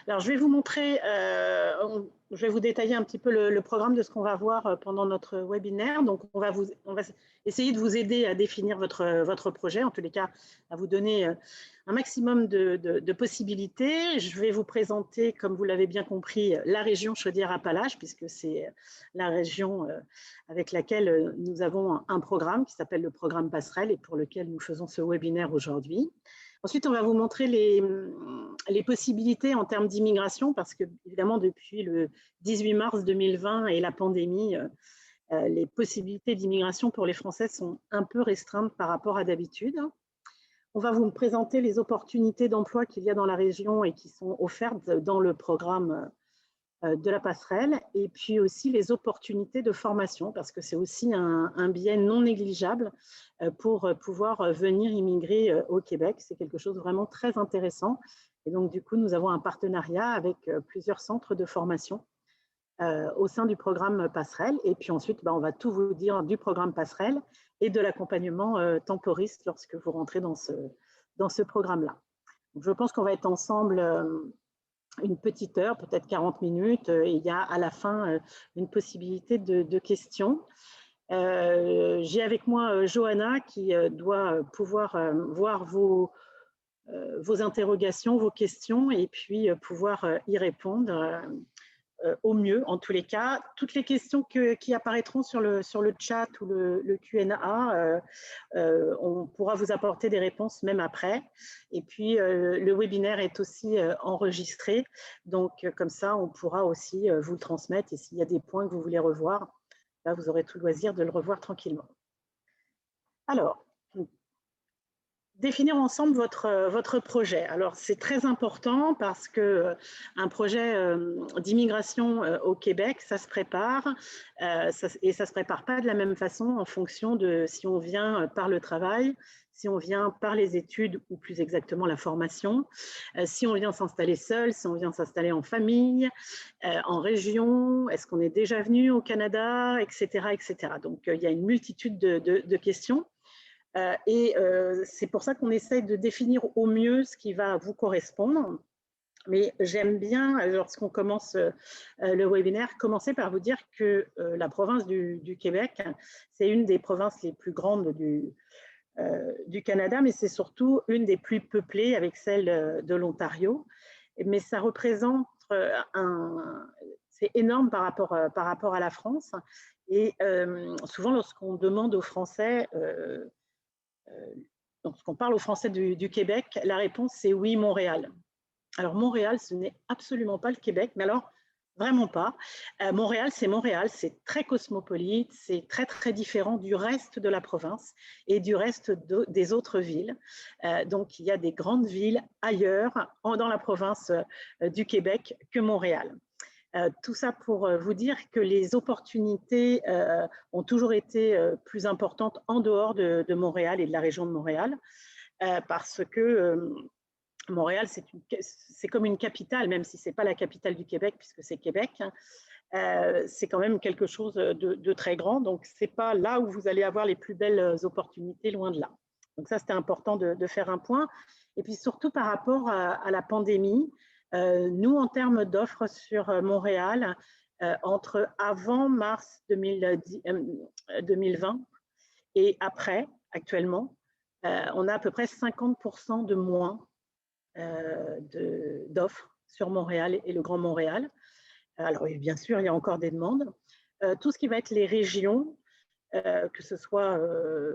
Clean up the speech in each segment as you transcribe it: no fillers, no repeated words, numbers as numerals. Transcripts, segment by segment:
Alors, je vais vous montrer, je vais vous détailler un petit peu le programme de ce qu'on va voir pendant notre webinaire. Donc, on va essayer de vous aider à définir votre projet, en tous les cas, à vous donner un maximum de possibilités. Je vais vous présenter, comme vous l'avez bien compris, la région Chaudière-Appalaches, puisque c'est la région avec laquelle nous avons un programme qui s'appelle le programme Passerelle et pour lequel nous faisons ce webinaire aujourd'hui. Ensuite, on va vous montrer les possibilités en termes d'immigration, parce que, évidemment, depuis le 18 mars 2020 et la pandémie, les possibilités d'immigration pour les Français sont un peu restreintes par rapport à d'habitude. On va vous présenter les opportunités d'emploi qu'il y a dans la région et qui sont offertes dans le programme de la passerelle, et puis aussi les opportunités de formation, parce que c'est aussi un biais non négligeable pour pouvoir venir immigrer au Québec. C'est quelque chose de vraiment très intéressant. Et donc, du coup, nous avons un partenariat avec plusieurs centres de formation au sein du programme Passerelle. Et puis ensuite, on va tout vous dire du programme Passerelle et de l'accompagnement temporiste lorsque vous rentrez dans ce programme-là. Je pense qu'on va être ensemble une petite heure, peut-être 40 minutes, et il y a à la fin une possibilité de questions. J'ai avec moi Johanna qui doit pouvoir voir vos interrogations, vos questions, et puis pouvoir y répondre au mieux. En tous les cas, toutes les questions qui apparaîtront sur le chat ou le Q&A, on pourra vous apporter des réponses même après. Et puis, le webinaire est aussi enregistré, donc comme ça, on pourra aussi vous le transmettre. Et s'il y a des points que vous voulez revoir, là, vous aurez tout loisir de le revoir tranquillement. Alors, définir ensemble votre projet. Alors, c'est très important parce que un projet d'immigration au Québec, ça se prépare et ça se prépare pas de la même façon en fonction de si on vient par le travail, si on vient par les études ou plus exactement la formation, si on vient s'installer seul, si on vient s'installer en famille, en région, est-ce qu'on est déjà venu au Canada, etc., etc. Donc, il y a une multitude de questions. C'est pour ça qu'on essaye de définir au mieux ce qui va vous correspondre. Mais j'aime bien, lorsqu'on commence le webinaire, commencer par vous dire que la province du Québec, c'est une des provinces les plus grandes du Canada, mais c'est surtout une des plus peuplées avec celle de l'Ontario. Mais ça représente c'est énorme par rapport à la France. Et souvent, lorsqu'on demande aux Français lorsqu'on parle aux Français du Québec, la réponse c'est oui, Montréal. Alors Montréal, ce n'est absolument pas le Québec, mais alors vraiment pas. Montréal, c'est très cosmopolite, c'est très très différent du reste de la province et du reste des autres villes. Donc il y a des grandes villes ailleurs dans la province du Québec que Montréal. Tout ça pour vous dire que les opportunités ont toujours été plus importantes en dehors de Montréal et de la région de Montréal, parce que Montréal, c'est comme une capitale, même si ce n'est pas la capitale du Québec, puisque c'est Québec. C'est quand même quelque chose de très grand. Donc, ce n'est pas là où vous allez avoir les plus belles opportunités, loin de là. Donc ça, c'était important de faire un point. Et puis surtout par rapport à la pandémie, nous, en termes d'offres sur Montréal, entre avant mars 2020 et après, actuellement, on a à peu près 50% de moins d'offres sur Montréal et le Grand Montréal. Alors, bien sûr, il y a encore des demandes. Tout ce qui va être les régions, que ce soit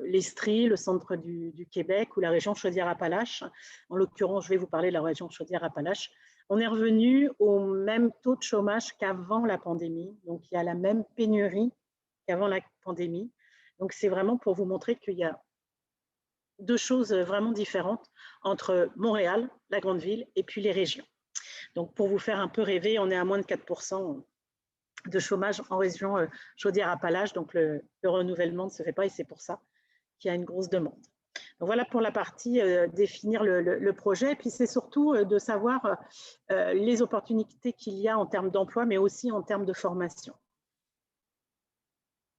l'Estrie, le centre du Québec ou la région Chaudière-Appalaches. En l'occurrence, je vais vous parler de la région Chaudière-Appalaches. On est revenu au même taux de chômage qu'avant la pandémie. Donc, il y a la même pénurie qu'avant la pandémie. Donc, c'est vraiment pour vous montrer qu'il y a deux choses vraiment différentes entre Montréal, la grande ville, et puis les régions. Donc, pour vous faire un peu rêver, on est à moins de 4% de chômage en région Chaudière-Appalaches, donc le renouvellement ne se fait pas et c'est pour ça qu'il y a une grosse demande. Donc voilà pour la partie définir le projet, et puis c'est surtout de savoir les opportunités qu'il y a en termes d'emploi, mais aussi en termes de formation.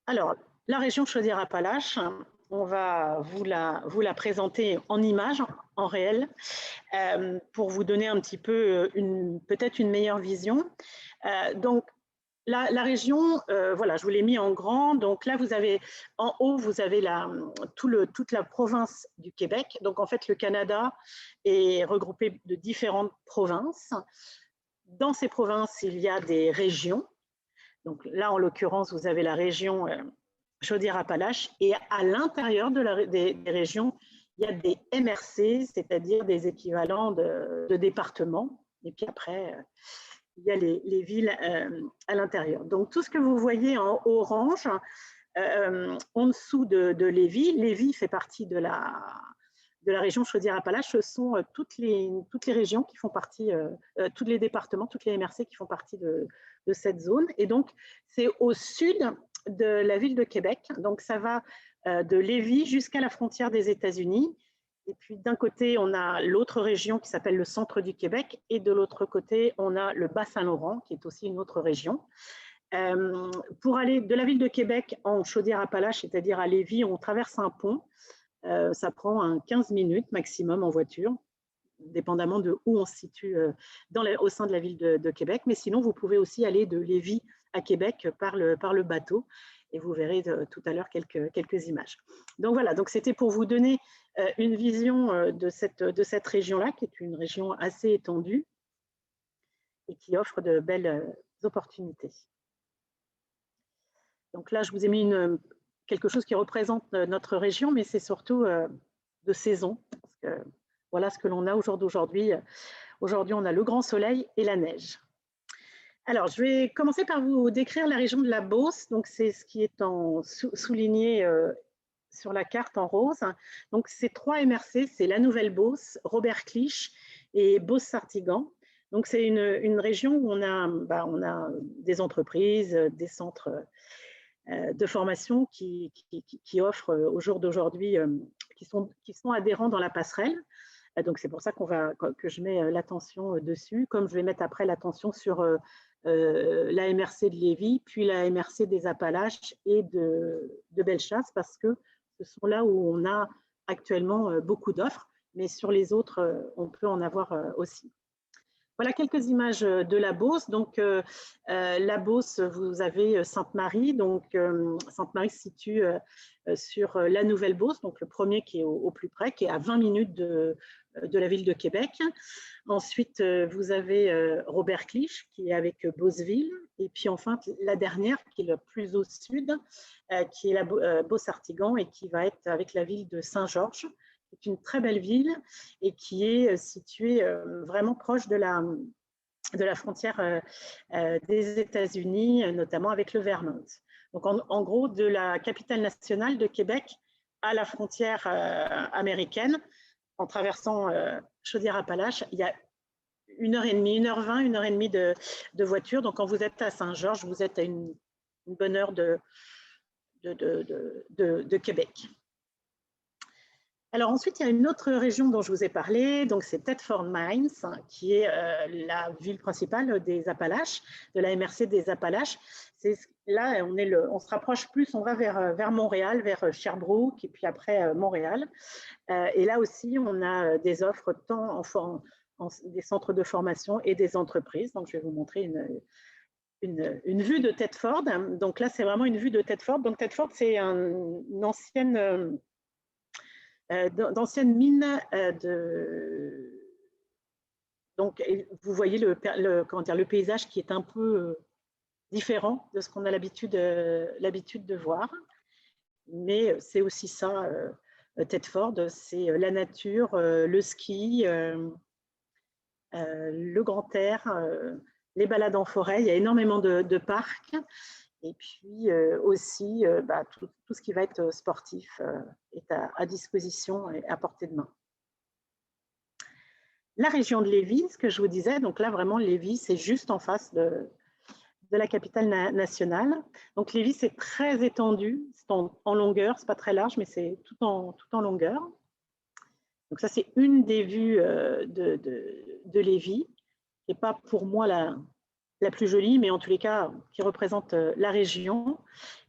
Alors, la région Chaudière-Appalaches, on va vous la présenter en images, en réel, pour vous donner un petit peu peut-être une meilleure vision. Donc, la région, voilà, je vous l'ai mis en grand. Donc là, vous avez en haut, vous avez toute la province du Québec. Donc en fait, le Canada est regroupé de différentes provinces. Dans ces provinces, il y a des régions. Donc là, en l'occurrence, vous avez la région Chaudière-Appalaches. Et à l'intérieur des régions, il y a des MRC, c'est-à-dire des équivalents de départements. Et puis après, il y a les villes à l'intérieur. Donc tout ce que vous voyez en orange, en dessous de Lévis, Lévis fait partie de la région Chaudière-Appalaches. Ce sont toutes les régions qui font partie, tous les départements, toutes les MRC qui font partie de cette zone. Et donc, c'est au sud de la ville de Québec. Donc, ça va de Lévis jusqu'à la frontière des États-Unis. Et puis, d'un côté, on a l'autre région qui s'appelle le centre du Québec. Et de l'autre côté, on a le Bas-Saint-Laurent, qui est aussi une autre région. Pour aller de la ville de Québec en Chaudière-Appalaches, c'est-à-dire à Lévis, on traverse un pont. Ça prend 15 minutes maximum en voiture, dépendamment de où on se situe au sein de la ville de Québec. Mais sinon, vous pouvez aussi aller de Lévis à Québec par le bateau. Et vous verrez tout à l'heure quelques images. Donc voilà, donc c'était pour vous donner une vision de cette région-là, qui est une région assez étendue et qui offre de belles opportunités. Donc là, je vous ai mis quelque chose qui représente notre région, mais c'est surtout de saison. Parce que voilà ce que l'on a au jour d'aujourd'hui. Aujourd'hui, on a le grand soleil et la neige. Alors, je vais commencer par vous décrire la région de la Beauce. Donc, c'est ce qui est souligné sur la carte en rose. Donc, ces 3 MRC, c'est la Nouvelle-Beauce, Robert-Cliche et Beauce-Sartigan. Donc, c'est une région où on a des entreprises, des centres de formation qui offrent au jour d'aujourd'hui, qui sont adhérents dans la passerelle. Donc, c'est pour ça que je mets l'attention dessus, comme je vais mettre après l'attention sur la MRC de Lévis, puis la MRC des Appalaches et de Bellechasse, parce que ce sont là où on a actuellement beaucoup d'offres, mais sur les autres, on peut en avoir aussi. Voilà quelques images de la Beauce. Donc, la Beauce, vous avez Sainte-Marie. Donc, Sainte-Marie se situe sur la Nouvelle-Beauce, donc le premier qui est au plus près, qui est à 20 minutes de la ville de Québec. Ensuite, vous avez Robert-Cliche, qui est avec Beauceville. Et puis enfin, la dernière, qui est le plus au sud, qui est la Beauce-Sartigan et qui va être avec la ville de Saint-Georges. C'est une très belle ville et qui est située vraiment proche de la frontière des États-Unis, notamment avec le Vermont. Donc, en gros, de la capitale nationale de Québec à la frontière américaine, en traversant Chaudière-Appalaches, il y a 1h30, 1h20, 1h30 de voiture. Donc, quand vous êtes à Saint-Georges, vous êtes à une bonne heure de Québec. Alors ensuite, il y a une autre région dont je vous ai parlé, donc c'est Thetford Mines, qui est la ville principale des Appalaches, de la MRC des Appalaches. Là, on se rapproche plus, on va vers Montréal, vers Sherbrooke, et puis après Montréal. Et là aussi, on a des offres tant des centres de formation et des entreprises. Donc, je vais vous montrer une vue de Thetford. Donc là, c'est vraiment une vue de Thetford. Donc Thetford, c'est une ancienne... d'anciennes mines donc vous voyez le paysage qui est un peu différent de ce qu'on a l'habitude de voir, mais c'est aussi ça, Thetford, c'est la nature, le ski, le grand air, les balades en forêt. Il y a énormément de parcs. Et puis aussi, tout ce qui va être sportif est à disposition et à portée de main. La région de Lévis, ce que je vous disais, donc là vraiment Lévis, c'est juste en face de la capitale nationale. Donc Lévis, c'est très étendu, c'est en longueur, c'est pas très large, mais c'est tout en longueur. Donc ça, c'est une des vues de Lévis, qui n'est pas pour moi la plus jolie, mais en tous les cas qui représente la région.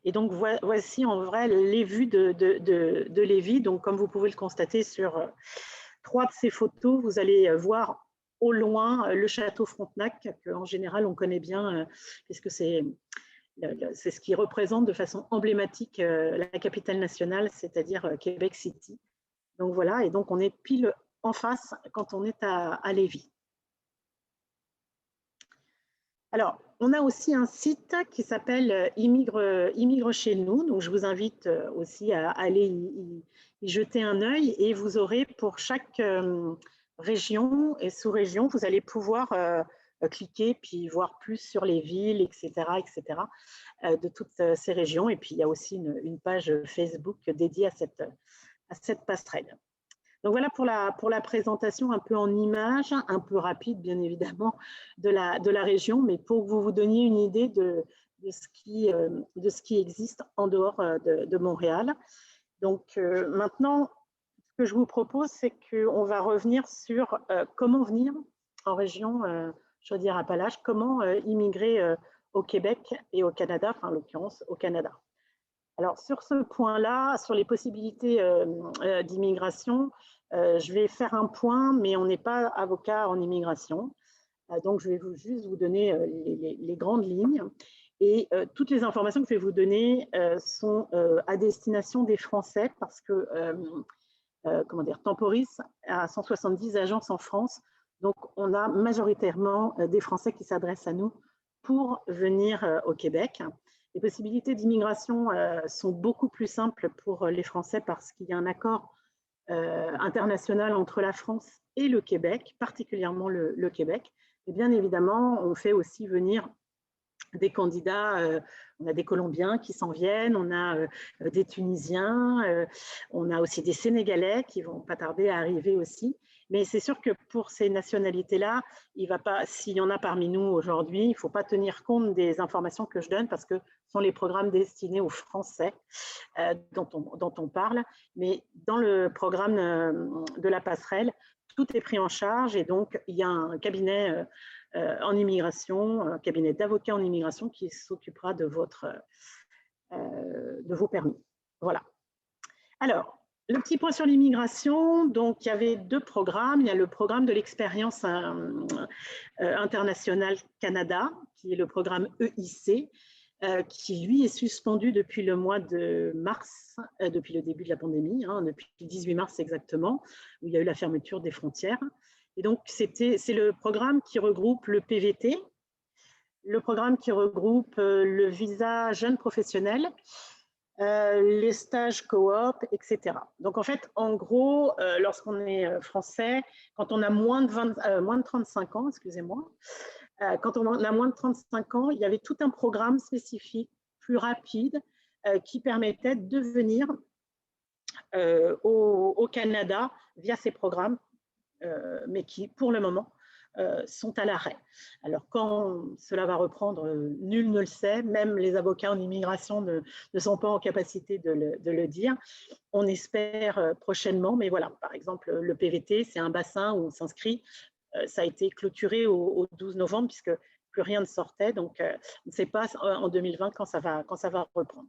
Et donc voici en vrai les vues de Lévis. Donc comme vous pouvez le constater sur 3 de ces photos, vous allez voir au loin le château Frontenac, qu'en général on connaît bien, puisque c'est ce qui représente de façon emblématique la capitale nationale, c'est-à-dire Québec City. Donc voilà, et donc on est pile en face quand on est à Lévis. Alors, on a aussi un site qui s'appelle Immigre chez nous. Donc, je vous invite aussi à aller y jeter un œil et vous aurez pour chaque région et sous-région, vous allez pouvoir cliquer puis voir plus sur les villes, etc., de toutes ces régions. Et puis, il y a aussi une page Facebook dédiée à cette passerelle. Donc voilà pour la présentation un peu en images, un peu rapide bien évidemment de la région, mais pour que vous vous donniez une idée de ce qui existe en dehors de Montréal. Donc maintenant, ce que je vous propose, c'est qu'on va revenir sur comment venir en région Chaudière-Appalaches, comment immigrer au Québec et au Canada, enfin en l'occurrence au Canada. Alors sur ce point-là, sur les possibilités d'immigration, je vais faire un point, mais on n'est pas avocat en immigration. Donc je vais juste vous donner les grandes lignes. Et toutes les informations que je vais vous donner sont à destination des Français parce que Temporis a 170 agences en France. Donc on a majoritairement des Français qui s'adressent à nous pour venir au Québec. Les possibilités d'immigration sont beaucoup plus simples pour les Français parce qu'il y a un accord international entre la France et le Québec, particulièrement le Québec. Et bien évidemment, on fait aussi venir des candidats, on a des Colombiens qui s'en viennent, on a des Tunisiens, on a aussi des Sénégalais qui vont pas tarder à arriver aussi. Mais c'est sûr que pour ces nationalités-là, s'il y en a parmi nous aujourd'hui, il ne faut pas tenir compte des informations que je donne parce que ce sont les programmes destinés aux Français dont on parle. Mais dans le programme de la passerelle, tout est pris en charge et donc il y a un cabinet en immigration, un cabinet d'avocats en immigration qui s'occupera de vos permis. Voilà. Alors, le petit point sur l'immigration, donc il y avait 2 programmes. Il y a le programme de l'expérience internationale Canada, qui est le programme EIC, qui lui est suspendu depuis le mois de mars, depuis le début de la pandémie, depuis le 18 mars exactement, où il y a eu la fermeture des frontières. Et donc, c'est le programme qui regroupe le PVT, le programme qui regroupe le visa jeune professionnel, les stages coop, etc. Donc, en fait, en gros, lorsqu'on est français, quand on a moins de 35 ans, excusez-moi, quand on a moins de 35 ans, il y avait tout un programme spécifique, plus rapide, qui permettait de venir au Canada via ces programmes, mais qui, pour le moment, sont à l'arrêt. Alors, quand cela va reprendre, nul ne le sait, même les avocats en immigration ne sont pas en capacité de le dire. On espère prochainement, mais voilà, par exemple, le PVT, c'est un bassin où on s'inscrit. Ça a été clôturé au 12 novembre puisque plus rien ne sortait, donc on ne sait pas en 2020 quand ça va reprendre.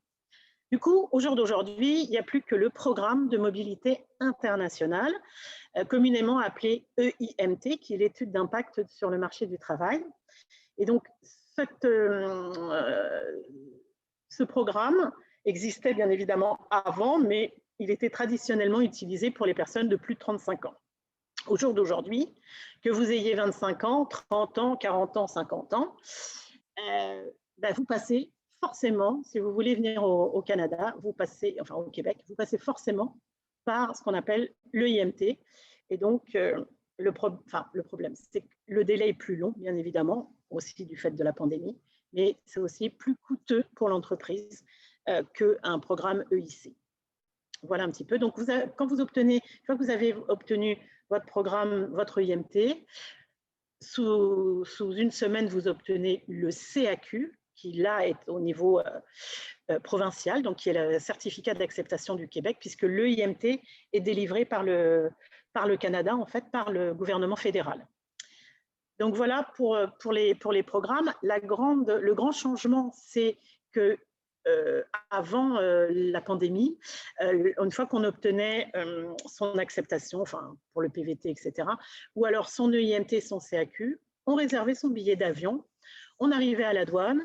Du coup, au jour d'aujourd'hui, il n'y a plus que le programme de mobilité internationale, communément appelé EIMT, qui est l'étude d'impact sur le marché du travail. Et donc, ce programme existait bien évidemment avant, mais il était traditionnellement utilisé pour les personnes de plus de 35 ans. Au jour d'aujourd'hui, que vous ayez 25 ans, 30 ans, 40 ans, 50 ans, vous passez forcément, si vous voulez venir au Canada, enfin au Québec, vous passez forcément par ce qu'on appelle l'EIMT. Et donc, le problème, c'est que le délai est plus long, bien évidemment, aussi du fait de la pandémie, mais c'est aussi plus coûteux pour l'entreprise qu'un programme EIC. Voilà un petit peu. Donc, une fois que vous avez obtenu votre programme, votre EIMT, sous une semaine, vous obtenez le CAQ, qui là est au niveau provincial, donc qui est le certificat d'acceptation du Québec, puisque l'EIMT est délivré par le Canada, en fait, par le gouvernement fédéral. Donc voilà pour les programmes. Le grand changement, c'est que avant la pandémie, une fois qu'on obtenait son acceptation, enfin pour le PVT, etc., ou alors son EIMT, son CAQ, on réservait son billet d'avion, on arrivait à la douane,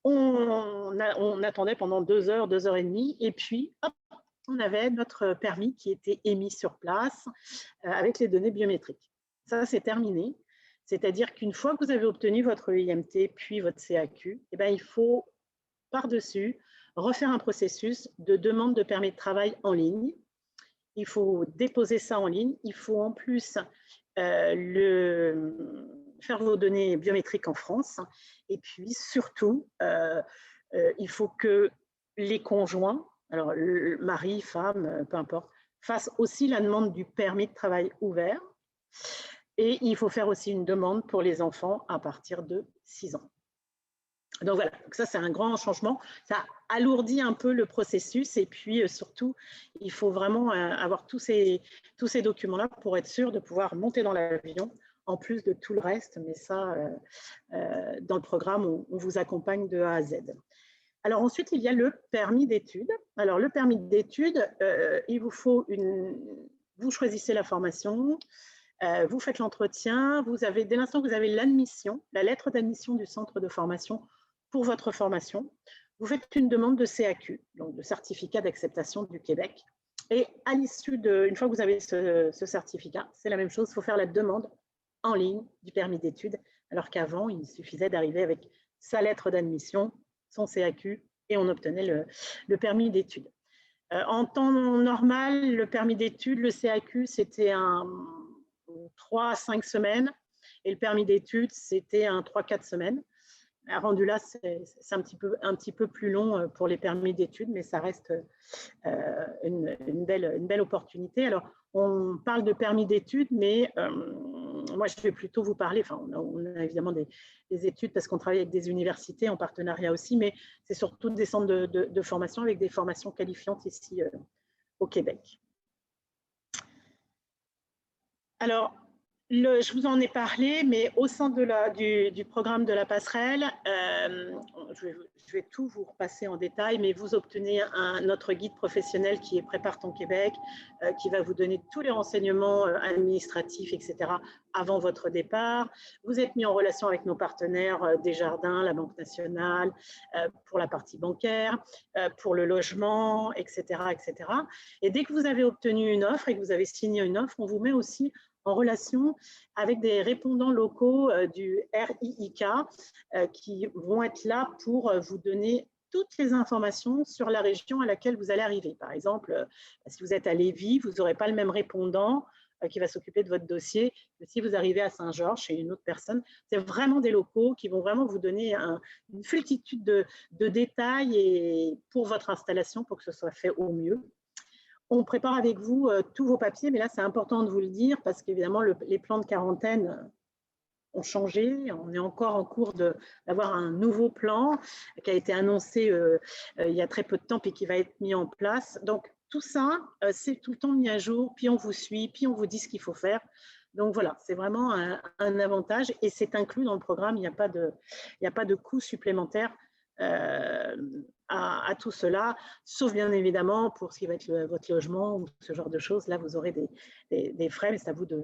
on attendait pendant 2 heures, 2 heures et demie, et puis hop, on avait notre permis qui était émis sur place avec les données biométriques. Ça, c'est terminé. C'est-à-dire qu'une fois que vous avez obtenu votre EIMT puis votre CAQ, eh bien, il faut par-dessus refaire un processus de demande de permis de travail en ligne. Il faut déposer ça en ligne. Il faut en plus faire vos données biométriques en France. Et puis surtout, il faut que les conjoints, alors mari, femme, peu importe, fassent aussi la demande du permis de travail ouvert. Et il faut faire aussi une demande pour les enfants à partir de 6 ans. Donc voilà, donc ça c'est un grand changement. Ça alourdit un peu le processus et puis surtout, il faut vraiment avoir tous ces documents-là pour être sûr de pouvoir monter dans l'avion, en plus de tout le reste. Mais ça, dans le programme, on vous accompagne de A à Z. Alors ensuite, il y a le permis d'études. Alors le permis d'études, il vous faut vous choisissez la formation, vous faites l'entretien, dès l'instant que vous avez l'admission, la lettre d'admission du centre de formation pour votre formation, vous faites une demande de CAQ, donc de certificat d'acceptation du Québec. Et à l'issue une fois que vous avez ce certificat, c'est la même chose, il faut faire la demande en ligne du permis d'études, alors qu'avant, il suffisait d'arriver avec sa lettre d'admission, son CAQ, et on obtenait le permis d'études. En temps normal, le permis d'études, le CAQ, c'était 3 à 5 semaines, et le permis d'études, c'était 3-4 semaines. Rendu là, c'est un petit peu plus long pour les permis d'études, mais ça reste une belle opportunité. Alors, on parle de permis d'études, mais moi, je vais plutôt vous parler, enfin, on a évidemment des études parce qu'on travaille avec des universités en partenariat aussi, mais c'est surtout des centres de formation avec des formations qualifiantes ici au Québec. Alors, je vous en ai parlé, mais au sein du programme de la passerelle, je vais tout vous repasser en détail, mais vous obtenez notre guide professionnel qui est Prépare ton Québec, qui va vous donner tous les renseignements administratifs, etc., avant votre départ. Vous êtes mis en relation avec nos partenaires Desjardins, la Banque nationale, pour la partie bancaire, pour le logement, etc., etc. Et dès que vous avez obtenu une offre et que vous avez signé une offre, on vous met aussi en relation avec des répondants locaux du RIIK qui vont être là pour vous donner toutes les informations sur la région à laquelle vous allez arriver. Par exemple, si vous êtes à Lévis, vous n'aurez pas le même répondant qui va s'occuper de votre dossier que si vous arrivez à Saint-Georges chez une autre personne. C'est vraiment des locaux qui vont vraiment vous donner une multitude de détails et pour votre installation pour que ce soit fait au mieux. On prépare avec vous tous vos papiers, mais là, c'est important de vous le dire parce qu'évidemment, les plans de quarantaine ont changé. On est encore en cours d'avoir un nouveau plan qui a été annoncé il y a très peu de temps et qui va être mis en place. Donc, tout ça, c'est tout le temps mis à jour, puis on vous suit, puis on vous dit ce qu'il faut faire. Donc voilà, c'est vraiment un avantage et c'est inclus dans le programme. Il n'y a pas de coût supplémentaire à tout cela, sauf bien évidemment pour ce qui va être votre logement ou ce genre de choses. Là, vous aurez des frais, mais c'est à vous de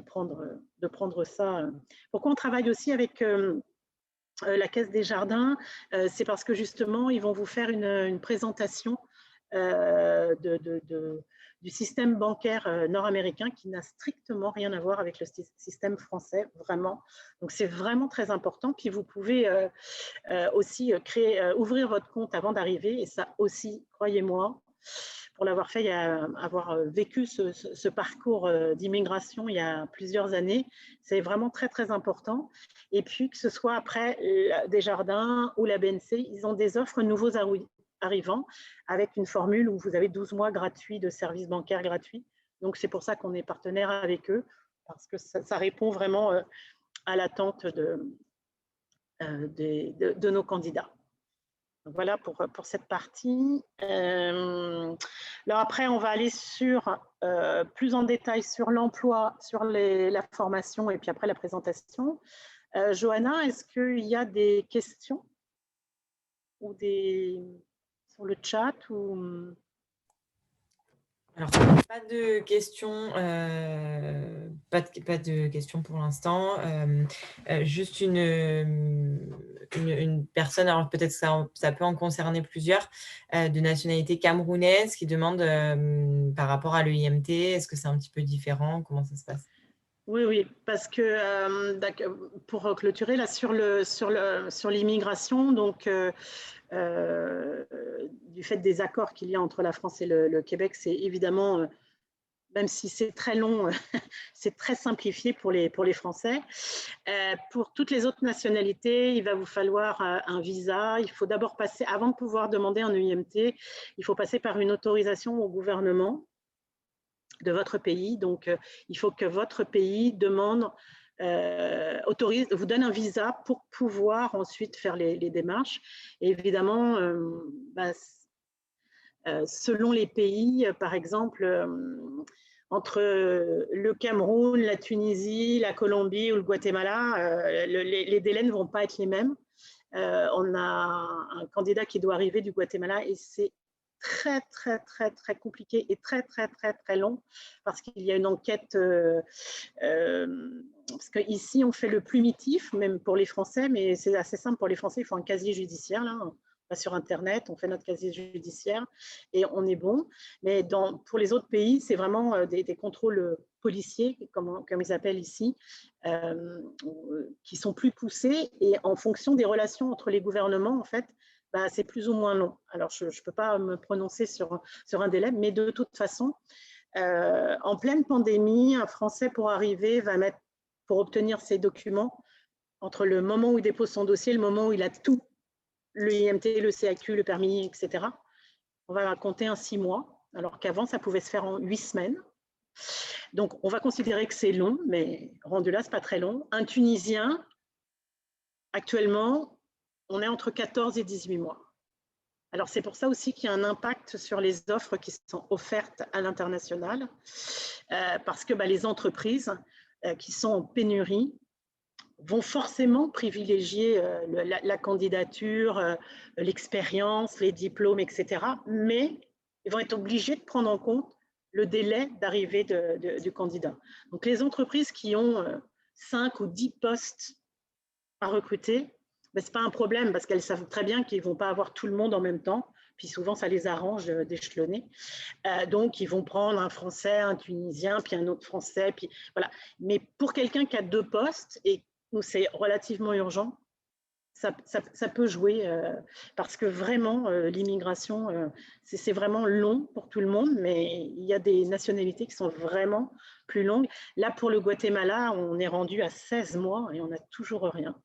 prendre ça. Pourquoi on travaille aussi avec la Caisse des Jardins? C'est parce que justement, ils vont vous faire une présentation du système bancaire nord-américain qui n'a strictement rien à voir avec le système français, vraiment. Donc, c'est vraiment très important. Puis, vous pouvez aussi ouvrir votre compte avant d'arriver. Et ça aussi, croyez-moi, pour l'avoir fait, avoir vécu ce parcours d'immigration il y a plusieurs années, c'est vraiment très, très important. Et puis, que ce soit après Desjardins ou la BNC, ils ont des offres nouveaux arrivants avec une formule où vous avez 12 mois gratuits de services bancaires gratuits. Donc, c'est pour ça qu'on est partenaire avec eux, parce que ça répond vraiment à l'attente de nos candidats. Voilà pour cette partie. Alors après, on va aller plus en détail sur l'emploi, sur la formation et puis après la présentation. Johanna, est-ce qu'il y a des questions ou sur le chat ou... Alors, pas de questions, pas de questions pour l'instant. Juste une personne, alors peut-être que ça peut en concerner plusieurs, de nationalité camerounaise qui demande par rapport à l'EIMT, est-ce que c'est un petit peu différent? Comment ça se passe? Oui, parce que pour clôturer là sur l'immigration, donc du fait des accords qu'il y a entre la France et le Québec, c'est évidemment, même si c'est très long, c'est très simplifié pour les Français. Pour toutes les autres nationalités, il va vous falloir un visa. Il faut d'abord passer, avant de pouvoir demander un EIMT, il faut passer par une autorisation au gouvernement de votre pays. Donc, il faut que votre pays vous donne un visa pour pouvoir ensuite faire les démarches. Et évidemment, selon les pays, par exemple, entre le Cameroun, la Tunisie, la Colombie ou le Guatemala, les délais ne vont pas être les mêmes. On a un candidat qui doit arriver du Guatemala et c'est très compliqué et très long parce qu'il y a une enquête parce qu'ici on fait le plumitif même pour les Français, mais c'est assez simple pour les Français, il faut un casier judiciaire là, on va sur internet, on fait notre casier judiciaire et on est bon, mais pour les autres pays c'est vraiment des contrôles policiers comme ils appellent ici, qui sont plus poussés et en fonction des relations entre les gouvernements en fait, c'est plus ou moins long. Alors, je ne peux pas me prononcer sur un délai, mais de toute façon, en pleine pandémie, un Français pour arriver pour obtenir ses documents, entre le moment où il dépose son dossier et le moment où il a tout, le IMT, le CAQ, le permis, etc., on va compter un 6 mois, alors qu'avant, ça pouvait se faire en 8 semaines. Donc, on va considérer que c'est long, mais rendu là, ce n'est pas très long. Un Tunisien, actuellement, on est entre 14 et 18 mois. Alors, c'est pour ça aussi qu'il y a un impact sur les offres qui sont offertes à l'international, parce que les entreprises qui sont en pénurie vont forcément privilégier la candidature, l'expérience, les diplômes, etc. Mais ils vont être obligés de prendre en compte le délai d'arrivée du candidat. Donc, les entreprises qui ont 5 ou 10 postes à recruter, ce n'est pas un problème parce qu'elles savent très bien qu'ils ne vont pas avoir tout le monde en même temps. Puis souvent, ça les arrange d'échelonner. Donc, ils vont prendre un Français, un Tunisien, puis un autre Français. Puis, voilà. Mais pour quelqu'un qui a 2 postes et où c'est relativement urgent, ça peut jouer parce que vraiment, l'immigration, c'est vraiment long pour tout le monde, mais il y a des nationalités qui sont vraiment plus longues. Là, pour le Guatemala, on est rendu à 16 mois et on n'a toujours rien.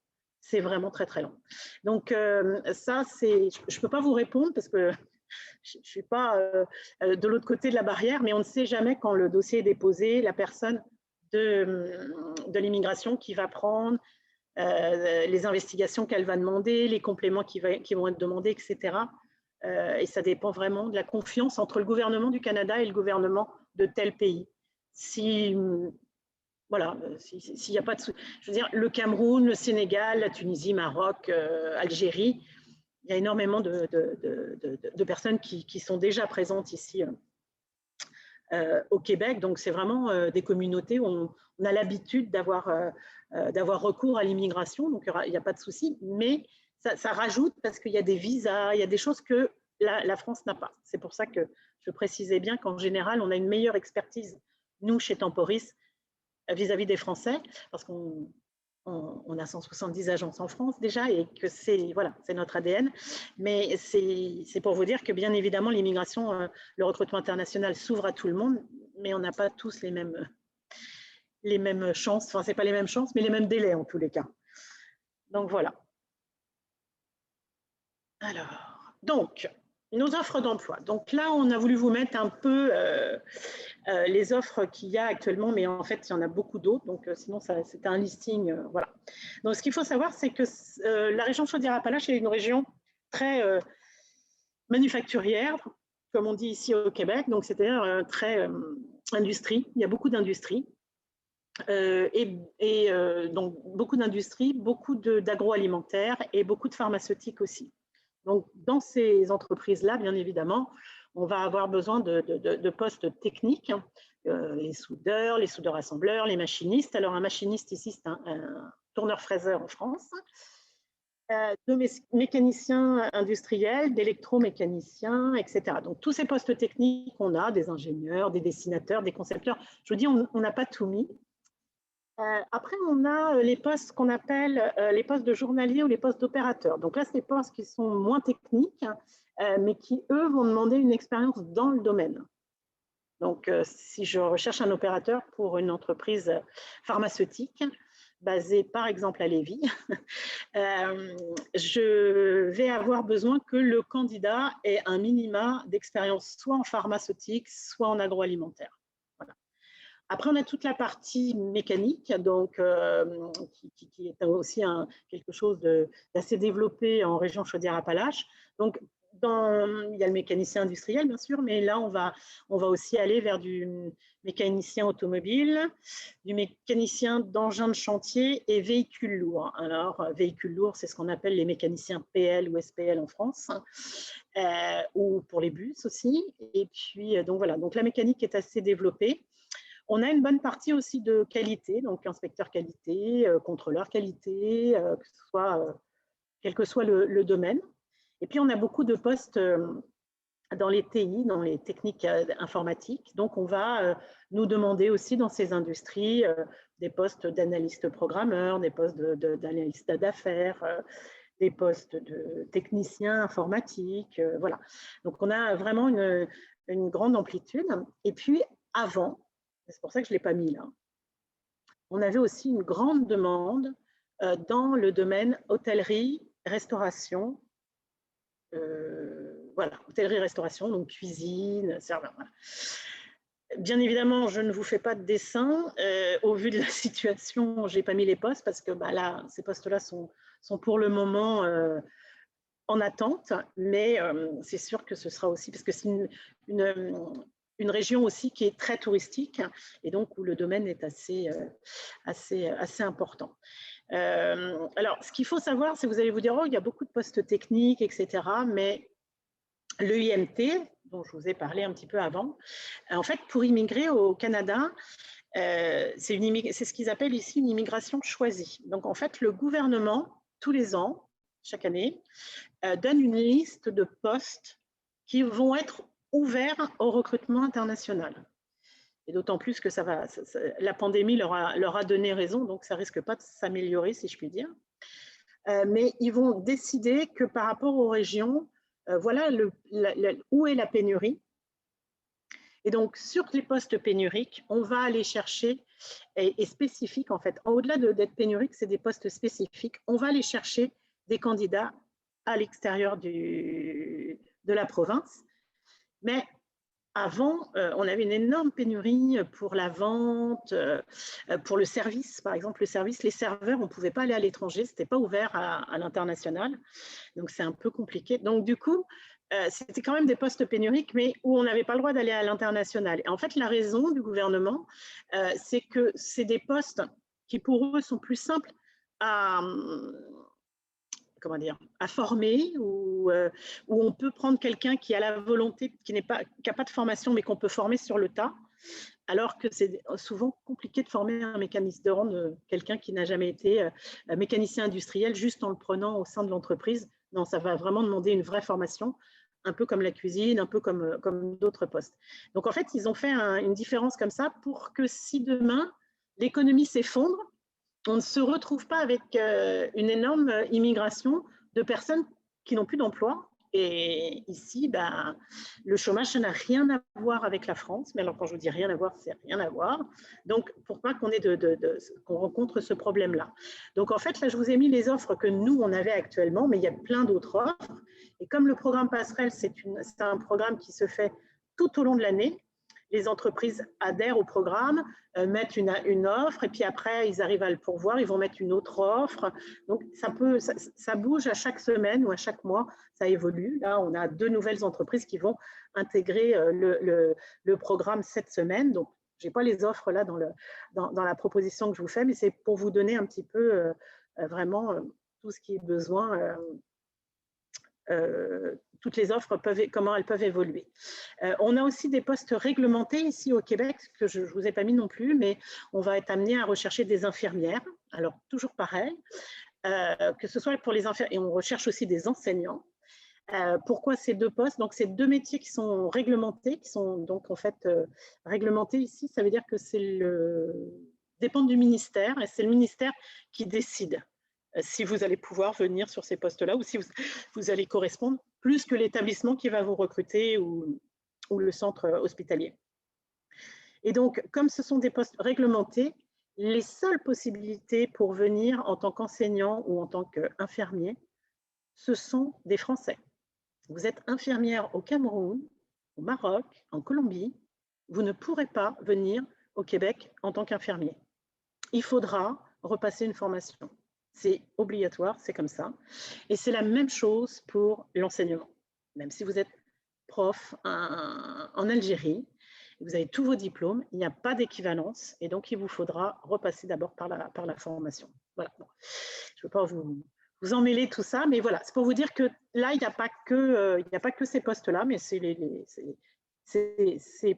C'est vraiment très long. Donc, ça, je ne peux pas vous répondre parce que je ne suis pas de l'autre côté de la barrière, mais on ne sait jamais quand le dossier est déposé, la personne de l'immigration qui va prendre les investigations qu'elle va demander, les compléments qui vont être demandés, etc. Et ça dépend vraiment de la confiance entre le gouvernement du Canada et le gouvernement de tel pays. Voilà, s'il n'y a pas de... Je veux dire, le Cameroun, le Sénégal, la Tunisie, Maroc, Algérie, il y a énormément de personnes qui sont déjà présentes ici au Québec. Donc, c'est vraiment des communautés où on a l'habitude d'avoir recours à l'immigration. Donc, il n'y a pas de souci. Mais ça rajoute parce qu'il y a des visas, il y a des choses que la France n'a pas. C'est pour ça que je précisais bien qu'en général, on a une meilleure expertise, nous, chez Temporis, vis-à-vis des Français, parce qu'on a 170 agences en France déjà et que c'est notre ADN. Mais c'est pour vous dire que bien évidemment, l'immigration, le recrutement international s'ouvre à tout le monde, mais on n'a pas tous les mêmes chances. Enfin, ce n'est pas les mêmes chances, mais les mêmes délais en tous les cas. Donc voilà. Alors, donc, nos offres d'emploi. Donc là, on a voulu vous mettre un peu les offres qu'il y a actuellement, mais en fait, il y en a beaucoup d'autres. Donc, sinon, c'était un listing. Voilà. Donc, ce qu'il faut savoir, c'est que la région Chaudière-Appalaches est une région très manufacturière, comme on dit ici au Québec, donc c'est-à-dire très industrie. Il y a beaucoup d'industries. Donc beaucoup d'industries, beaucoup d'agroalimentaire et beaucoup de pharmaceutiques aussi. Donc dans ces entreprises-là, bien évidemment, on va avoir besoin de postes techniques, les soudeurs assembleurs, les machinistes. Alors un machiniste ici, c'est un tourneur-fraiseur en France, de mécaniciens industriels, d'électromécaniciens, etc. Donc tous ces postes techniques, on a des ingénieurs, des dessinateurs, des concepteurs. Je vous dis, on n'a pas tout mis. Après, on a les postes qu'on appelle les postes de journalier ou les postes d'opérateur. Donc là, c'est des postes qui sont moins techniques, mais qui, eux, vont demander une expérience dans le domaine. Donc, si je recherche un opérateur pour une entreprise pharmaceutique, basée par exemple à Lévis, je vais avoir besoin que le candidat ait un minima d'expérience, soit en pharmaceutique, soit en agroalimentaire. Après, on a toute la partie mécanique, donc, qui est aussi quelque chose d'assez développé en région Chaudière-Appalaches. Donc, il y a le mécanicien industriel, bien sûr, mais là, on va aussi aller vers du mécanicien automobile, du mécanicien d'engins de chantier et véhicules lourds. Alors, véhicules lourds, c'est ce qu'on appelle les mécaniciens PL ou SPL en France, ou pour les bus aussi. Et puis, donc voilà, donc la mécanique est assez développée. On a une bonne partie aussi de qualité, donc inspecteur qualité, contrôleur qualité, quel que soit le domaine. Et puis, on a beaucoup de postes dans les TI, dans les techniques informatiques. Donc, on va nous demander aussi dans ces industries des postes d'analyste programmeur, des postes d'analyste d'affaires, des postes de technicien informatique. Voilà. Donc, on a vraiment une grande amplitude. Et puis, avant, c'est pour ça que je ne l'ai pas mis là, on avait aussi une grande demande dans le domaine hôtellerie, restauration, voilà, hôtellerie, restauration, donc cuisine, serveur. Voilà. Bien évidemment, je ne vous fais pas de dessin. Au vu de la situation, je n'ai pas mis les postes parce que là, ces postes-là sont pour le moment en attente, mais c'est sûr que ce sera aussi, parce que c'est une région aussi qui est très touristique et donc où le domaine est assez important. Alors, ce qu'il faut savoir, c'est que vous allez vous dire, oh, il y a beaucoup de postes techniques, etc. Mais l'EIMT, dont je vous ai parlé un petit peu avant, en fait, pour immigrer au Canada, c'est ce qu'ils appellent ici une immigration choisie. Donc, en fait, le gouvernement, tous les ans, chaque année, donne une liste de postes qui vont être ouverts au recrutement international. Et d'autant plus que la pandémie leur a donné raison, donc ça ne risque pas de s'améliorer, si je puis dire. Mais ils vont décider que par rapport aux régions, voilà où est la pénurie. Et donc, sur les postes pénuriques, on va aller chercher, et spécifiques en fait, au-delà d'être pénurique, c'est des postes spécifiques, on va aller chercher des candidats à l'extérieur de la province. Mais avant, on avait une énorme pénurie pour la vente, pour le service, par exemple, les serveurs, on ne pouvait pas aller à l'étranger, ce n'était pas ouvert à l'international, donc c'est un peu compliqué. Donc du coup, c'était quand même des postes pénuriques, mais où on n'avait pas le droit d'aller à l'international. Et en fait, la raison du gouvernement, c'est que c'est des postes qui pour eux sont plus simples à former, où on peut prendre quelqu'un qui a la volonté, qui n'a pas de formation, mais qu'on peut former sur le tas, alors que c'est souvent compliqué de former un mécaniste de rendre quelqu'un qui n'a jamais été mécanicien industriel juste en le prenant au sein de l'entreprise. Non, ça va vraiment demander une vraie formation, un peu comme la cuisine, un peu comme d'autres postes. Donc en fait, ils ont fait une différence comme ça pour que si demain l'économie s'effondre, on ne se retrouve pas avec une énorme immigration de personnes qui n'ont plus d'emploi. Et ici, le chômage, ça n'a rien à voir avec la France. Mais alors, quand je vous dis rien à voir, c'est rien à voir. Donc, pour pas qu'on rencontre ce problème-là. Donc, en fait, là, je vous ai mis les offres que nous, on avait actuellement, mais il y a plein d'autres offres. Et comme le programme Passerelle, c'est un programme qui se fait tout au long de l'année, les entreprises adhèrent au programme, mettent une offre, et puis après, ils arrivent à le pourvoir, ils vont mettre une autre offre. Donc, ça bouge à chaque semaine ou à chaque mois, ça évolue. Là, on a 2 nouvelles entreprises qui vont intégrer le programme cette semaine. Donc, je n'ai pas les offres là dans la proposition que je vous fais, mais c'est pour vous donner un petit peu vraiment tout ce qui est besoin. Toutes les offres, comment elles peuvent évoluer. On a aussi des postes réglementés ici au Québec, que je ne vous ai pas mis non plus, mais on va être amené à rechercher des infirmières. Alors, toujours pareil, que ce soit pour les infirmières, et on recherche aussi des enseignants. Pourquoi ces 2 postes? Donc, c'est 2 métiers qui sont réglementés, qui sont donc en fait réglementés ici. Ça veut dire que dépend du ministère, et c'est le ministère qui décide si vous allez pouvoir venir sur ces postes-là ou si vous allez correspondre plus que l'établissement qui va vous recruter ou le centre hospitalier. Et donc, comme ce sont des postes réglementés, les seules possibilités pour venir en tant qu'enseignant ou en tant qu'infirmier, ce sont des Français. Vous êtes infirmière au Cameroun, au Maroc, en Colombie, vous ne pourrez pas venir au Québec en tant qu'infirmier. Il faudra repasser une formation. C'est obligatoire, c'est comme ça. Et c'est la même chose pour l'enseignement. Même si vous êtes prof en Algérie, vous avez tous vos diplômes, il n'y a pas d'équivalence et donc il vous faudra repasser d'abord par la formation. Voilà. Bon. Je ne veux pas vous emmêler tout ça, mais voilà, c'est pour vous dire que là, il n'y a pas que ces postes-là, mais c'est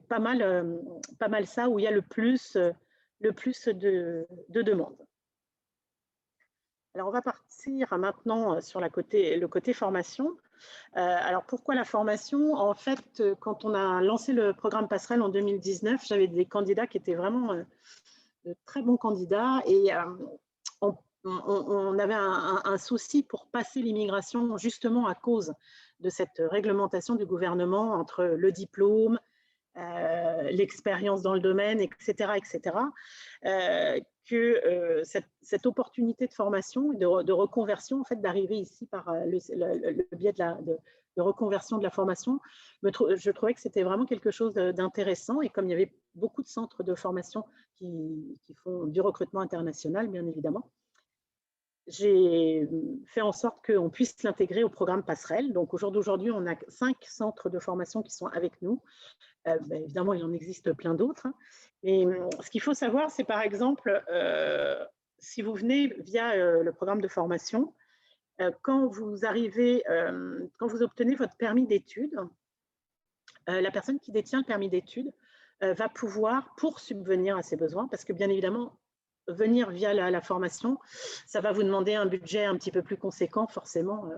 pas mal ça où il y a le plus de demandes. Alors, on va partir maintenant sur le côté formation. Alors, pourquoi la formation? En fait, quand on a lancé le programme Passerelle en 2019, j'avais des candidats qui étaient vraiment de très bons candidats et on avait un souci pour passer l'immigration justement à cause de cette réglementation du gouvernement entre le diplôme, l'expérience dans le domaine, etc., que cette opportunité de formation et de reconversion, en fait, d'arriver ici par le biais de reconversion de la formation, je trouvais que c'était vraiment quelque chose d'intéressant. Et comme il y avait beaucoup de centres de formation qui font du recrutement international, bien évidemment, j'ai fait en sorte qu'on puisse l'intégrer au programme Passerelle. Donc, au jour d'aujourd'hui, on a 5 centres de formation qui sont avec nous. Évidemment, il en existe plein d'autres. Et ce qu'il faut savoir, c'est par exemple, si vous venez via le programme de formation, quand vous obtenez votre permis d'études, la personne qui détient le permis d'études va pouvoir, pour subvenir à ses besoins, parce que bien évidemment, venir via la formation, ça va vous demander un budget un petit peu plus conséquent, forcément,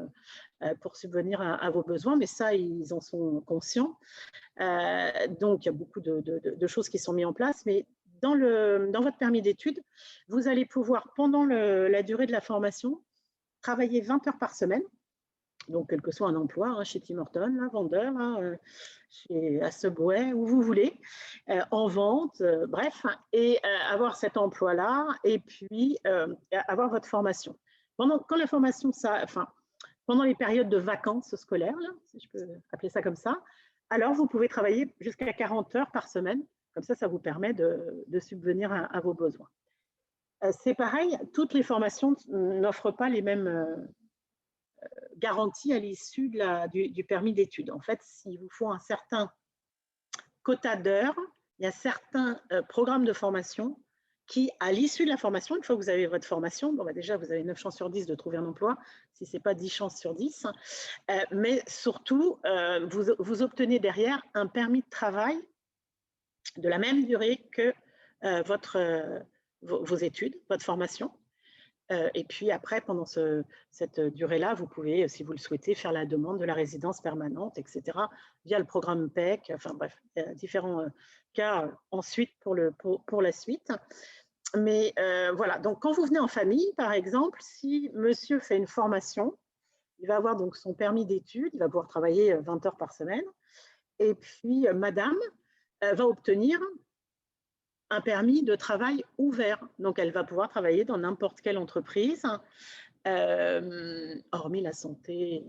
pour subvenir à vos besoins, mais ça, ils en sont conscients. Donc, il y a beaucoup de choses qui sont mises en place, mais dans votre permis d'études, vous allez pouvoir, pendant la durée de la formation, travailler 20 heures par semaine, donc quel que soit un emploi, chez Tim Hortons, vendeur, à Subway, où vous voulez, en vente, bref, et avoir cet emploi-là, et puis avoir votre formation. Quand la formation, pendant les périodes de vacances scolaires, là, si je peux appeler ça comme ça, alors vous pouvez travailler jusqu'à 40 heures par semaine. Comme ça vous permet de subvenir à vos besoins. C'est pareil, toutes les formations n'offrent pas les mêmes garanties à l'issue du permis d'études. En fait, s'il vous faut un certain quota d'heures, il y a certains programmes de formation qui, à l'issue de la formation, une fois que vous avez votre formation, déjà, vous avez 9 chances sur 10 de trouver un emploi, si ce n'est pas 10 chances sur 10, mais surtout, vous obtenez derrière un permis de travail de la même durée que vos études, votre formation. Et puis après, pendant cette durée-là, vous pouvez, si vous le souhaitez, faire la demande de la résidence permanente, etc., via le programme PEC. Enfin bref, il y a différents cas ensuite pour la suite. Mais voilà, donc quand vous venez en famille, par exemple, si monsieur fait une formation, il va avoir donc son permis d'études, il va pouvoir travailler 20 heures par semaine, et puis madame va obtenir un permis de travail ouvert. Donc, elle va pouvoir travailler dans n'importe quelle entreprise, hormis la santé,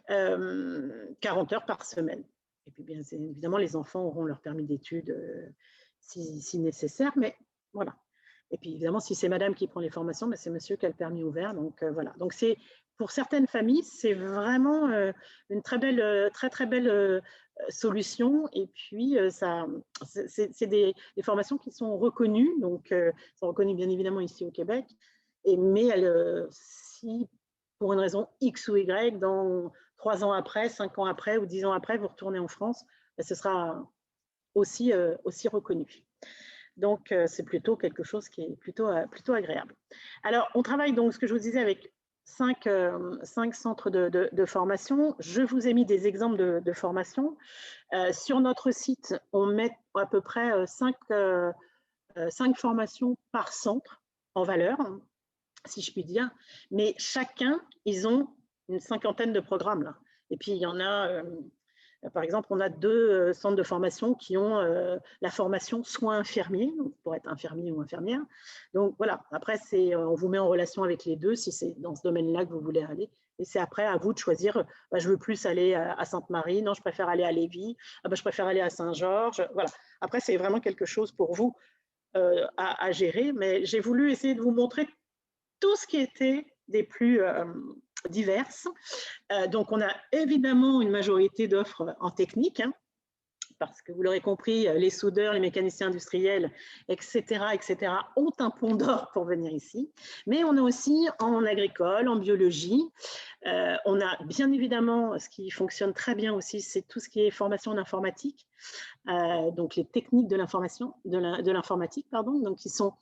40 heures par semaine. Et puis, bien évidemment, les enfants auront leur permis d'études si nécessaire, mais voilà. Et puis, évidemment, si c'est madame qui prend les formations, c'est monsieur qui a le permis ouvert. Donc, voilà. Donc, pour certaines familles, c'est vraiment une très belle solution. Et puis, c'est des formations qui sont reconnues. Donc, sont reconnues bien évidemment ici au Québec. Mais si, pour une raison X ou Y, dans 3 ans après, 5 ans après ou 10 ans après, vous retournez en France, ce sera aussi reconnu. Donc, c'est plutôt quelque chose qui est plutôt agréable. Alors, on travaille donc, ce que je vous disais, avec 5 centres de formation. Je vous ai mis des exemples de formation. Sur notre site, on met à peu près 5 formations par centre en valeur, si je puis dire. Mais chacun, ils ont une cinquantaine de programmes là. Et puis, il y en a... par exemple, on a 2 centres de formation qui ont la formation soins infirmiers, pour être infirmier ou infirmière. Donc voilà, après, on vous met en relation avec les 2 si c'est dans ce domaine-là que vous voulez aller. Et c'est après à vous de choisir, je veux plus aller à Sainte-Marie, non, je préfère aller à Lévis, je préfère aller à Saint-Georges. Voilà. Après, c'est vraiment quelque chose pour vous à gérer, mais j'ai voulu essayer de vous montrer tout ce qui était des plus diverses. Donc, on a évidemment une majorité d'offres en technique, parce que vous l'aurez compris, les soudeurs, les mécaniciens industriels, etc., ont un pont d'or pour venir ici. Mais on a aussi en agricole, en biologie. On a bien évidemment, ce qui fonctionne très bien aussi, c'est tout ce qui est formation en informatique. Donc, les techniques de l'informatique, donc qui sont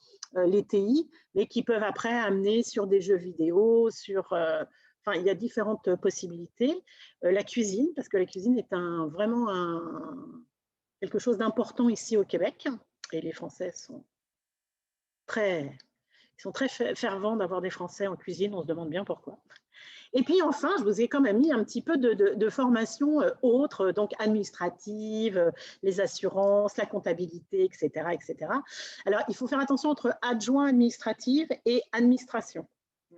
les TI, mais qui peuvent après amener sur des jeux vidéo, il y a différentes possibilités. La cuisine, parce que la cuisine est vraiment quelque chose d'important ici au Québec. Et les Français sont très fervents d'avoir des Français en cuisine. On se demande bien pourquoi. Et puis enfin, je vous ai quand même mis un petit peu de formation autres, donc administrative, les assurances, la comptabilité, etc., etc. Alors, il faut faire attention entre adjoint administratif et administration.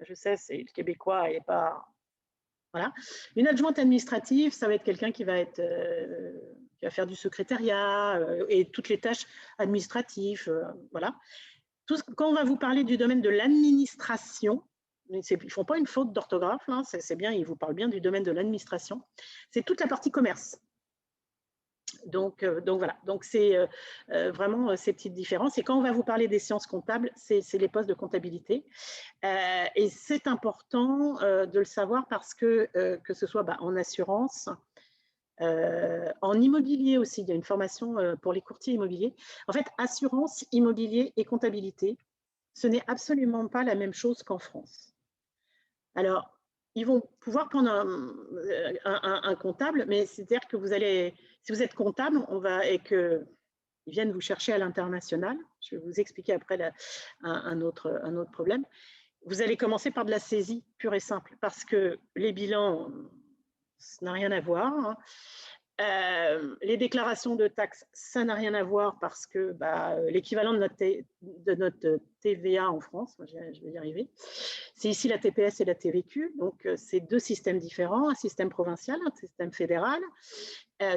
Je sais, c'est le Québécois et pas... Voilà. Une adjointe administrative, ça va être quelqu'un qui va faire du secrétariat et toutes les tâches administratives. Voilà. Quand on va vous parler du domaine de l'administration, ils ne font pas une faute d'orthographe, hein, c'est bien, ils vous parlent bien du domaine de l'administration. C'est toute la partie commerce. Donc voilà, donc c'est vraiment ces petites différences. Et quand on va vous parler des sciences comptables, c'est les postes de comptabilité. Et c'est important de le savoir parce que ce soit en assurance, en immobilier aussi, il y a une formation pour les courtiers immobiliers. En fait, assurance, immobilier et comptabilité, ce n'est absolument pas la même chose qu'en France. Alors, ils vont pouvoir prendre un comptable, mais c'est-à-dire que si vous êtes comptable, et qu'ils viennent vous chercher à l'international, je vais vous expliquer après un autre problème, vous allez commencer par de la saisie pure et simple, parce que les bilans, ça n'a rien à voir. Hein. Les déclarations de taxes, ça n'a rien à voir parce que l'équivalent de notre TVA en France, je vais y arriver, c'est ici la TPS et la TVQ, donc c'est 2 systèmes différents, un système provincial, un système fédéral,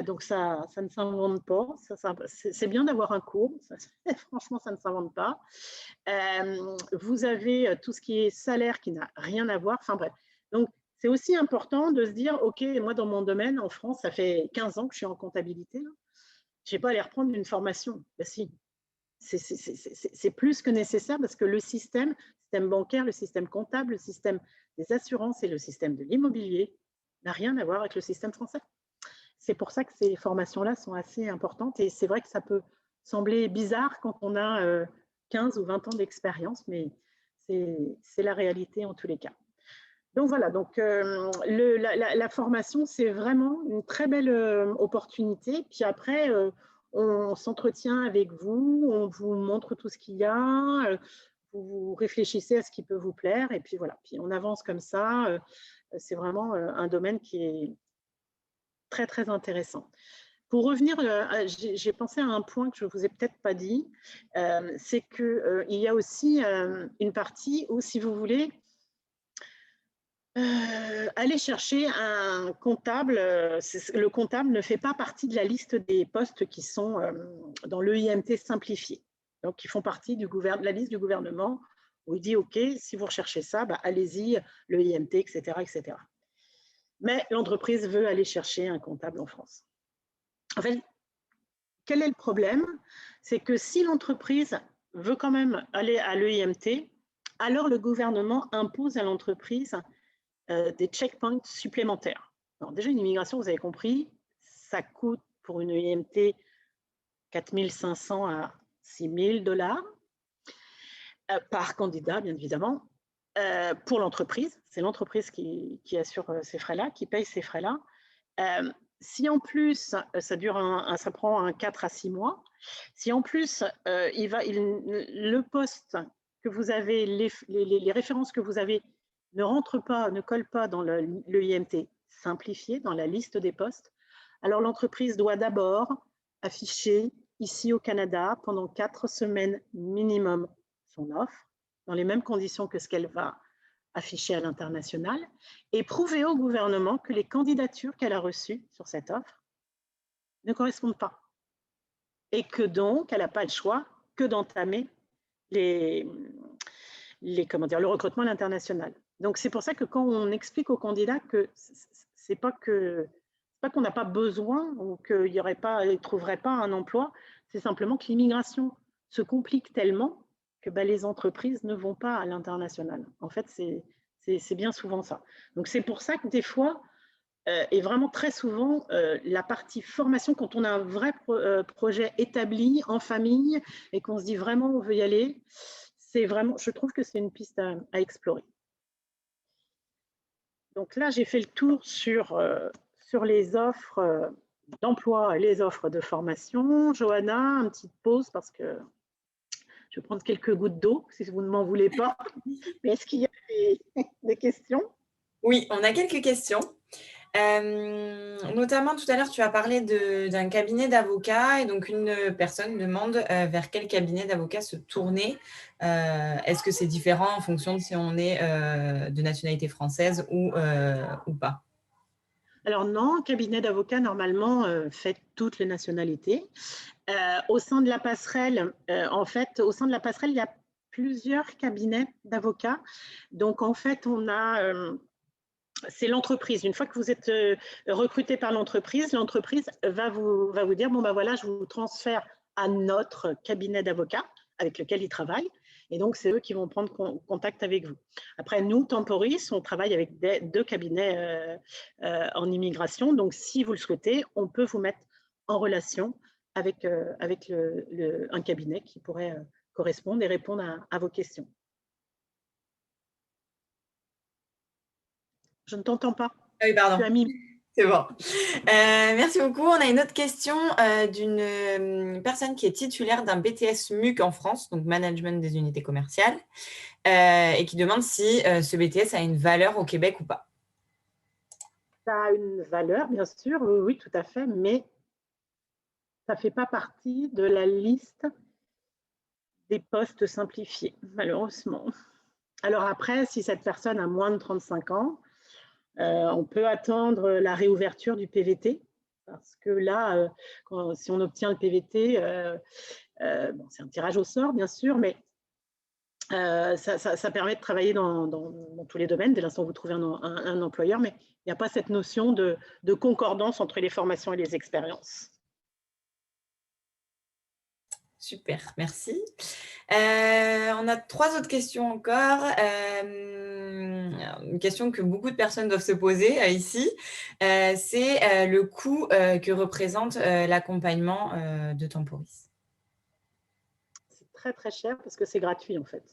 donc ça ne s'invente pas, c'est bien d'avoir un cours, franchement ça ne s'invente pas. Vous avez tout ce qui est salaire qui n'a rien à voir, enfin bref, donc c'est aussi important de se dire, OK, moi, dans mon domaine, en France, ça fait 15 ans que je suis en comptabilité. Je ne vais pas aller reprendre une formation. Si, c'est plus que nécessaire parce que le système bancaire, le système comptable, le système des assurances et le système de l'immobilier n'a rien à voir avec le système français. C'est pour ça que ces formations-là sont assez importantes. Et c'est vrai que ça peut sembler bizarre quand on a 15 ou 20 ans d'expérience, mais c'est la réalité en tous les cas. Donc voilà, donc la formation, c'est vraiment une très belle opportunité. Puis après, on s'entretient avec vous, on vous montre tout ce qu'il y a, vous réfléchissez à ce qui peut vous plaire, et puis voilà, puis on avance comme ça. C'est vraiment un domaine qui est très, très intéressant. Pour revenir, j'ai pensé à un point que je ne vous ai peut-être pas dit, c'est qu'il y a aussi une partie où, si vous voulez, Aller chercher un comptable, le comptable ne fait pas partie de la liste des postes qui sont dans l'EIMT simplifié. Donc, ils font partie de la liste du gouvernement où il dit, OK, si vous recherchez ça, bah, allez-y, l'EIMT, etc., etc. Mais l'entreprise veut aller chercher un comptable en France. En fait, quel est le problème? C'est que si l'entreprise veut quand même aller à l'EIMT, alors le gouvernement impose à l'entreprise des checkpoints supplémentaires. Alors déjà, une immigration, vous avez compris, ça coûte pour une EIMT 4 500 à 6 000 $ par candidat, bien évidemment. Pour l'entreprise, c'est l'entreprise qui assure ces frais-là, qui paye ces frais-là. Si en plus, ça prend 4 à 6 mois, si en plus, le poste que vous avez, les références que vous avez ne collent pas dans l'EIMT simplifié, dans la liste des postes, alors l'entreprise doit d'abord afficher ici au Canada pendant 4 semaines minimum son offre, dans les mêmes conditions que ce qu'elle va afficher à l'international, et prouver au gouvernement que les candidatures qu'elle a reçues sur cette offre ne correspondent pas. Et que donc, elle n'a pas le choix que d'entamer le recrutement à l'international. Donc, c'est pour ça que quand on explique aux candidats que c'est pas qu'on n'a pas besoin ou qu'ils ne trouveraient pas un emploi, c'est simplement que l'immigration se complique tellement que les entreprises ne vont pas à l'international. En fait, c'est bien souvent ça. Donc, c'est pour ça que des fois, et vraiment très souvent, la partie formation, quand on a un vrai projet établi en famille et qu'on se dit vraiment on veut y aller, je trouve que c'est une piste à explorer. Donc là, j'ai fait le tour sur les offres d'emploi et les offres de formation. Johanna, une petite pause parce que je vais prendre quelques gouttes d'eau, si vous ne m'en voulez pas. Mais est-ce qu'il y a des questions? Oui, on a quelques questions. Notamment, tout à l'heure, tu as parlé d'un cabinet d'avocats et donc une personne demande vers quel cabinet d'avocats se tourner. Est-ce que c'est différent en fonction de si on est de nationalité française ou pas? Alors non, un cabinet d'avocats, normalement, fait toutes les nationalités. Au sein de la passerelle, au sein de la passerelle, il y a plusieurs cabinets d'avocats. Donc, en fait, c'est l'entreprise. Une fois que vous êtes recruté par l'entreprise va vous dire, bon, ben voilà, je vous transfère à notre cabinet d'avocats avec lequel ils travaillent. Et donc, c'est eux qui vont prendre contact avec vous. Après, nous, Temporis, on travaille avec deux cabinets en immigration. Donc, si vous le souhaitez, on peut vous mettre en relation avec un cabinet qui pourrait correspondre et répondre à vos questions. Je ne t'entends pas. Ah oui, pardon. Tu as mis... C'est bon. Merci beaucoup. On a une autre question d'une personne qui est titulaire d'un BTS MUC en France, donc Management des unités commerciales, et qui demande si ce BTS a une valeur au Québec ou pas. Ça a une valeur, bien sûr, oui, tout à fait, mais ça ne fait pas partie de la liste des postes simplifiés, malheureusement. Alors après, si cette personne a moins de 35 ans, on peut attendre la réouverture du PVT, parce que là, si on obtient le PVT, bon, c'est un tirage au sort, bien sûr, mais ça permet de travailler dans tous les domaines, dès l'instant où vous trouvez un employeur, mais il n'y a pas cette notion de concordance entre les formations et les expériences. Super, merci. On a 3 autres questions encore. Une question que beaucoup de personnes doivent se poser ici, c'est le coût que représente l'accompagnement de Temporis. C'est très, très cher parce que c'est gratuit, en fait.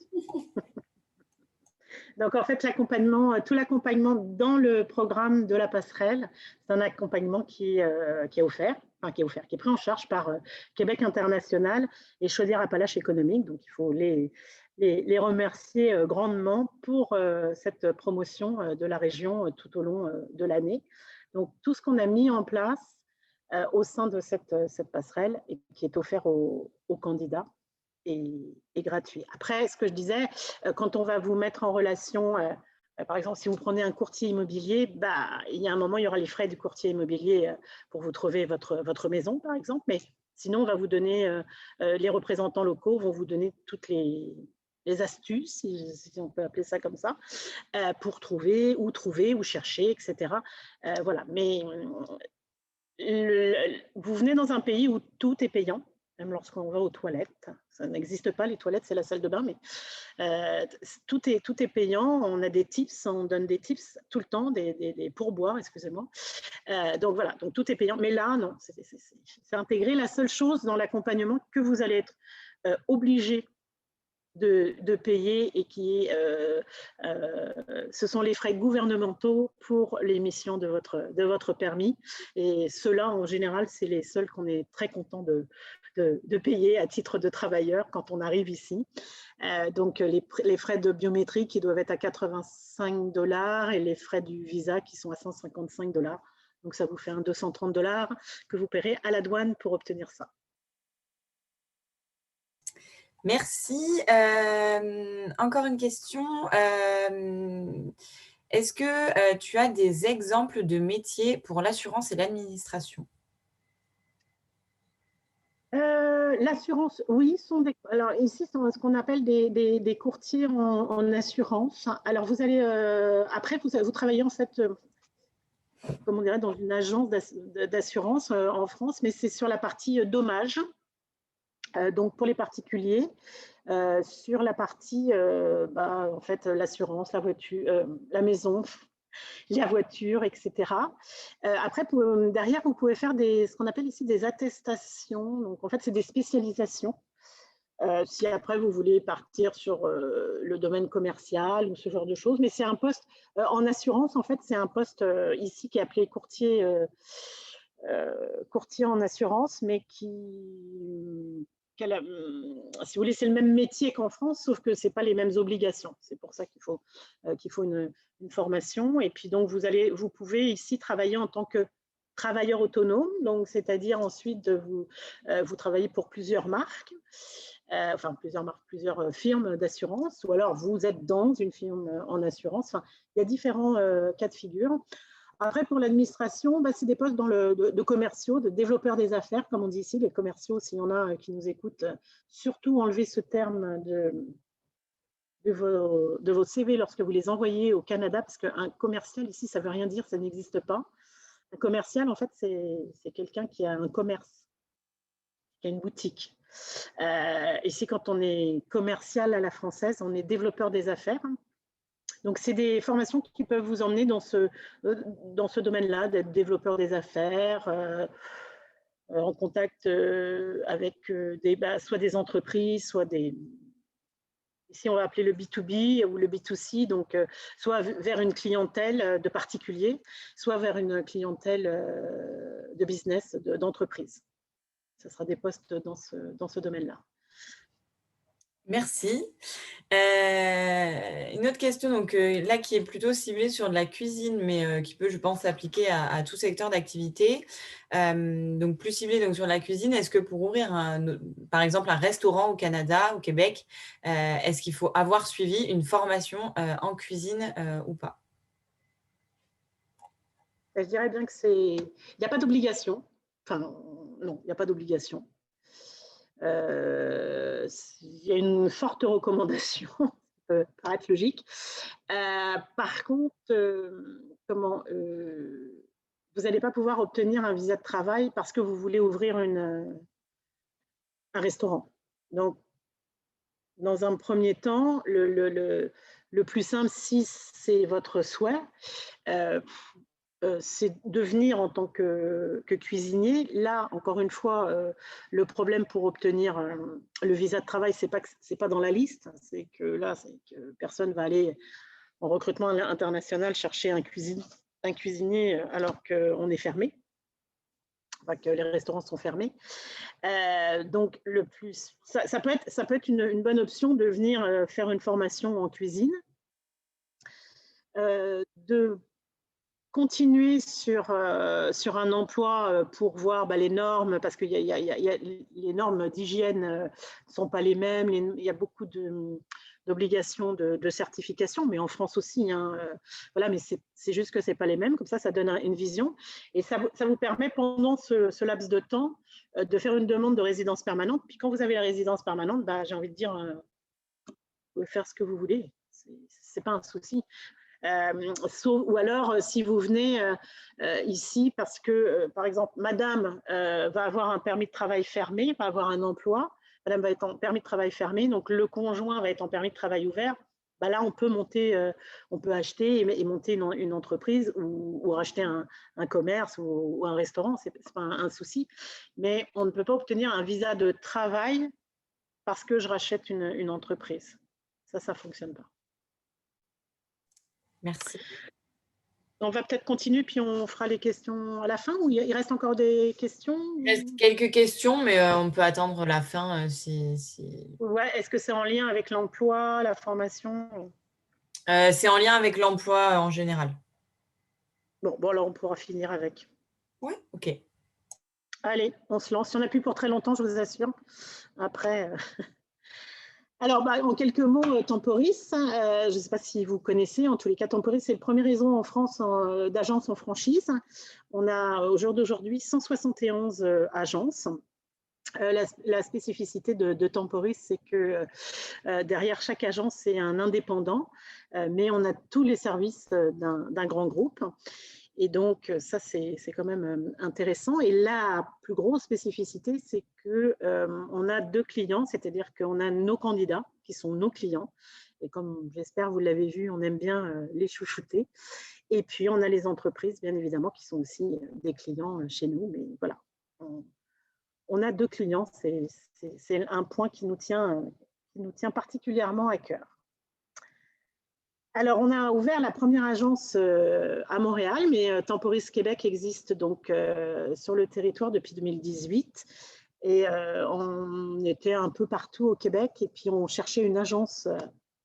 Donc, en fait, tout l'accompagnement dans le programme de la passerelle, c'est un accompagnement qui est offert, qui est pris en charge par Québec International et Chaudière-Appalaches Économique. Donc, il faut les remercier grandement pour cette promotion de la région tout au long de l'année. Donc, tout ce qu'on a mis en place au sein de cette passerelle et qui est offert aux candidats est gratuit. Après, ce que je disais, quand on va vous mettre en relation Par exemple, si vous prenez un courtier immobilier, il y a un moment, il y aura les frais du courtier immobilier pour vous trouver votre maison, par exemple. Mais sinon, on va vous donner, les représentants locaux vont vous donner toutes les astuces, si on peut appeler ça comme ça, pour trouver, ou chercher, etc. Voilà. Mais vous venez dans un pays où tout est payant, même lorsqu'on va aux toilettes. Ça n'existe pas, les toilettes, c'est la salle de bain, mais tout est payant. On a des tips, on donne des tips tout le temps, des pourboires, excusez-moi. Donc voilà, donc tout est payant. Mais là, non, c'est intégré. La seule chose dans l'accompagnement que vous allez être obligé de payer et ce sont les frais gouvernementaux pour l'émission de votre permis. Et ceux-là, en général, c'est les seuls qu'on est très content de payer à titre de travailleur quand on arrive ici. Donc, les frais de biométrie qui doivent être à 85 $ et les frais du visa qui sont à 155 $. Donc, ça vous fait un 230 $ que vous paierez à la douane pour obtenir ça. Merci. Encore une question. Est-ce que tu as des exemples de métiers pour l'assurance et l'administration? L'assurance, oui, alors ici, sont ce qu'on appelle des courtiers en assurance. Alors, vous allez, après, vous travaillez en fait, comme on dirait, dans une agence d'assurance en France, mais c'est sur la partie dommages. Donc, pour les particuliers, sur la partie, en fait, l'assurance, la voiture, la maison, la voiture, etc. Après, derrière, vous pouvez faire ce qu'on appelle ici des attestations. Donc, en fait, c'est des spécialisations. Si après, vous voulez partir sur le domaine commercial ou ce genre de choses. Mais c'est un poste en assurance, en fait, c'est un poste ici qui est appelé courtier en assurance, mais si vous voulez, c'est le même métier qu'en France, sauf que ce n'est pas les mêmes obligations. C'est pour ça qu'il faut une formation. Et puis, donc, vous pouvez ici travailler en tant que travailleur autonome, donc c'est-à-dire ensuite vous travaillez pour plusieurs marques, plusieurs firmes d'assurance, ou alors vous êtes dans une firme en assurance. Enfin, il y a différents cas de figure. Après, pour l'administration, c'est des postes de commerciaux, de développeurs des affaires, comme on dit ici, les commerciaux, s'il y en a qui nous écoutent, surtout enlevez ce terme de vos CV lorsque vous les envoyez au Canada, parce qu'un commercial ici, ça ne veut rien dire, ça n'existe pas. Un commercial, en fait, c'est quelqu'un qui a un commerce, qui a une boutique. Ici, quand on est commercial à la française, on est développeur des affaires. Donc, c'est des formations qui peuvent vous emmener dans ce domaine-là, d'être développeur des affaires, en contact avec soit des entreprises, soit ici on va appeler le B2B ou le B2C, donc soit vers une clientèle de particuliers, soit vers une clientèle de business, d'entreprise. Ce sera des postes dans ce domaine-là. Merci. Une autre question, donc là, qui est plutôt ciblée sur de la cuisine, mais qui peut, je pense, s'appliquer à tout secteur d'activité. Donc, plus ciblée donc, sur la cuisine, est-ce que pour ouvrir, par exemple, un restaurant au Canada, au Québec, est-ce qu'il faut avoir suivi une formation en cuisine ou pas? Je dirais bien il n'y a pas d'obligation. Enfin, non, il n'y a pas d'obligation. Il y a une forte recommandation, ça peut paraître logique. Par contre, vous n'allez pas pouvoir obtenir un visa de travail parce que vous voulez ouvrir un restaurant. Donc, dans un premier temps, le plus simple, si c'est votre souhait, c'est de venir en tant que cuisinier. Là, encore une fois, le problème pour obtenir le visa de travail, c'est pas dans la liste. C'est que personne va aller en recrutement international chercher un cuisinier alors qu'on est fermé, que les restaurants sont fermés. Donc, ça peut être une bonne option de venir faire une formation en cuisine, de continuer sur un emploi pour voir les normes, parce que les normes d'hygiène ne sont pas les mêmes. Il y a beaucoup de d'obligation de certification, mais en France aussi, hein, voilà, mais c'est juste que ce n'est pas les mêmes, comme ça donne une vision. Et ça vous permet, pendant ce laps de temps, de faire une demande de résidence permanente. Puis quand vous avez la résidence permanente, bah, j'ai envie de dire, vous pouvez faire ce que vous voulez, ce n'est pas un souci. Ou alors, si vous venez ici parce que, par exemple, madame va avoir un permis de travail fermé, va avoir un emploi, madame va être en permis de travail fermé, donc le conjoint va être en permis de travail ouvert, bah là, on peut monter, on peut acheter et monter une entreprise ou racheter un commerce ou un restaurant, c'est pas un souci. Mais on ne peut pas obtenir un visa de travail parce que je rachète une entreprise. Ça ne fonctionne pas. Merci. On va peut-être continuer, puis on fera les questions à la fin, ou il reste encore des questions? Il reste quelques questions, mais on peut attendre la fin si... Ouais, est-ce que c'est en lien avec l'emploi, la formation? C'est en lien avec l'emploi en général. Bon, alors on pourra finir avec. Oui, ok. Allez, on se lance. Si on n'a plus pour très longtemps, je vous assure. Après... Alors, bah, en quelques mots, Temporis, je ne sais pas si vous connaissez, en tous les cas, Temporis, c'est le premier réseau en France d'agences en franchise. On a au jour d'aujourd'hui 171 agences. La spécificité de Temporis, c'est que derrière chaque agence, c'est un indépendant, mais on a tous les services d'un grand groupe. Et donc, ça, c'est quand même intéressant. Et la plus grosse spécificité, c'est qu'on a 2 clients, c'est-à-dire qu'on a nos candidats qui sont nos clients. Et comme j'espère, vous l'avez vu, on aime bien les chouchouter. Et puis, on a les entreprises, bien évidemment, qui sont aussi des clients chez nous. Mais voilà, on a 2 clients. C'est un point qui nous tient particulièrement à cœur. Alors, on a ouvert la première agence à Montréal, mais Temporis Québec existe donc sur le territoire depuis 2018. Et on était un peu partout au Québec, et puis on cherchait une agence,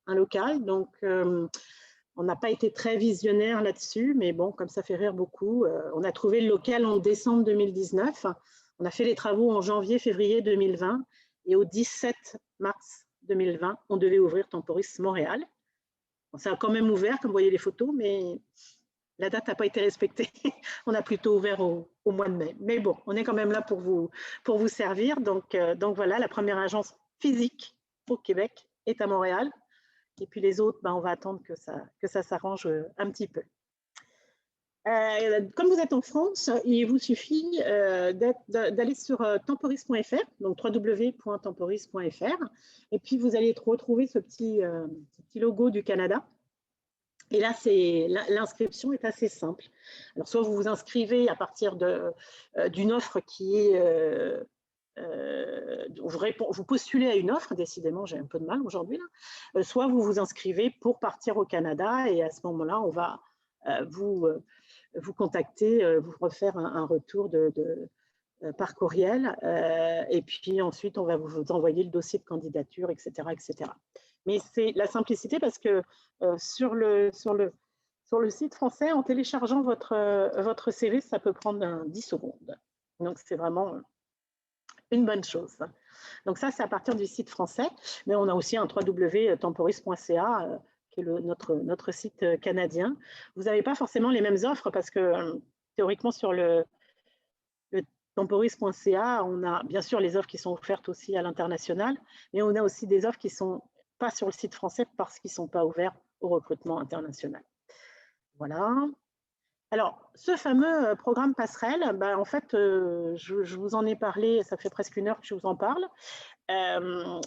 un local. Donc, on n'a pas été très visionnaire là-dessus, mais bon, comme ça fait rire beaucoup, on a trouvé le local en décembre 2019. On a fait les travaux en janvier-février 2020, et au 17 mars 2020, on devait ouvrir Temporis Montréal. Ça a quand même ouvert, comme vous voyez les photos, mais la date n'a pas été respectée. On a plutôt ouvert au mois de mai. Mais bon, on est quand même là pour vous servir. Donc voilà, la première agence physique au Québec est à Montréal. Et puis les autres, on va attendre que ça s'arrange un petit peu. Comme vous êtes en France, il vous suffit d'aller sur temporis.fr, donc www.temporis.fr, et puis vous allez retrouver ce petit logo du Canada. Et là, l'inscription est assez simple. Alors, soit vous vous inscrivez à partir d'une offre qui est... vous postulez à une offre, décidément, j'ai un peu de mal aujourd'hui, soit vous vous inscrivez pour partir au Canada, et à ce moment-là, on va vous contacter, vous refaire un retour par courriel, et puis ensuite, on va vous envoyer le dossier de candidature, etc., etc. Mais c'est la simplicité parce que sur le site français, en téléchargeant votre CV, ça peut prendre 10 secondes. Donc, c'est vraiment une bonne chose. Donc, ça, c'est à partir du site français. Mais on a aussi un www.temporis.ca, qui est notre site canadien. Vous n'avez pas forcément les mêmes offres parce que théoriquement, sur le temporis.ca, on a bien sûr les offres qui sont offertes aussi à l'international, mais on a aussi des offres qui ne sont pas sur le site français parce qu'ils ne sont pas ouverts au recrutement international. Voilà. Alors, ce fameux programme Passerelle, en fait, je vous en ai parlé, ça fait presque 1 heure que je vous en parle,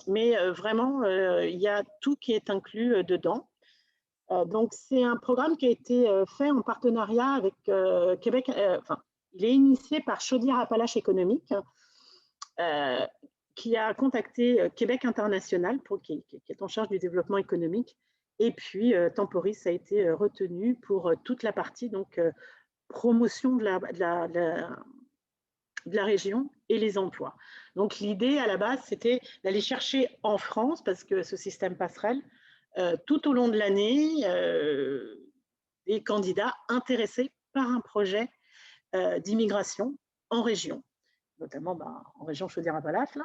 mais vraiment, il y a tout qui est inclus dedans. Donc, c'est un programme qui a été fait en partenariat avec Québec, il est initié par Chaudière-Appalaches Économique, qui a contacté Québec International, qui est en charge du développement économique, et puis Temporis a été retenu pour toute la partie donc, promotion de la région et les emplois. Donc l'idée à la base, c'était d'aller chercher en France, parce que ce système passerelle, tout au long de l'année, des candidats intéressés par un projet d'immigration en région, notamment en région Chaudière-Appalaches,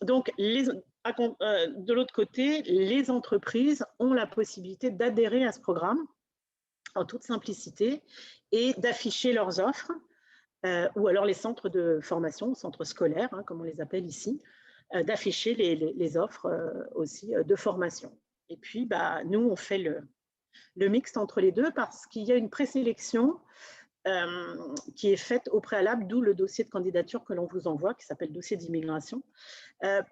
Donc, de l'autre côté, les entreprises ont la possibilité d'adhérer à ce programme en toute simplicité et d'afficher leurs offres, ou alors les centres de formation, centres scolaires, hein, comme on les appelle ici, d'afficher les offres aussi de formation. Et puis, nous, on fait le mixte entre les deux parce qu'il y a une présélection qui est faite au préalable, d'où le dossier de candidature que l'on vous envoie, qui s'appelle dossier d'immigration,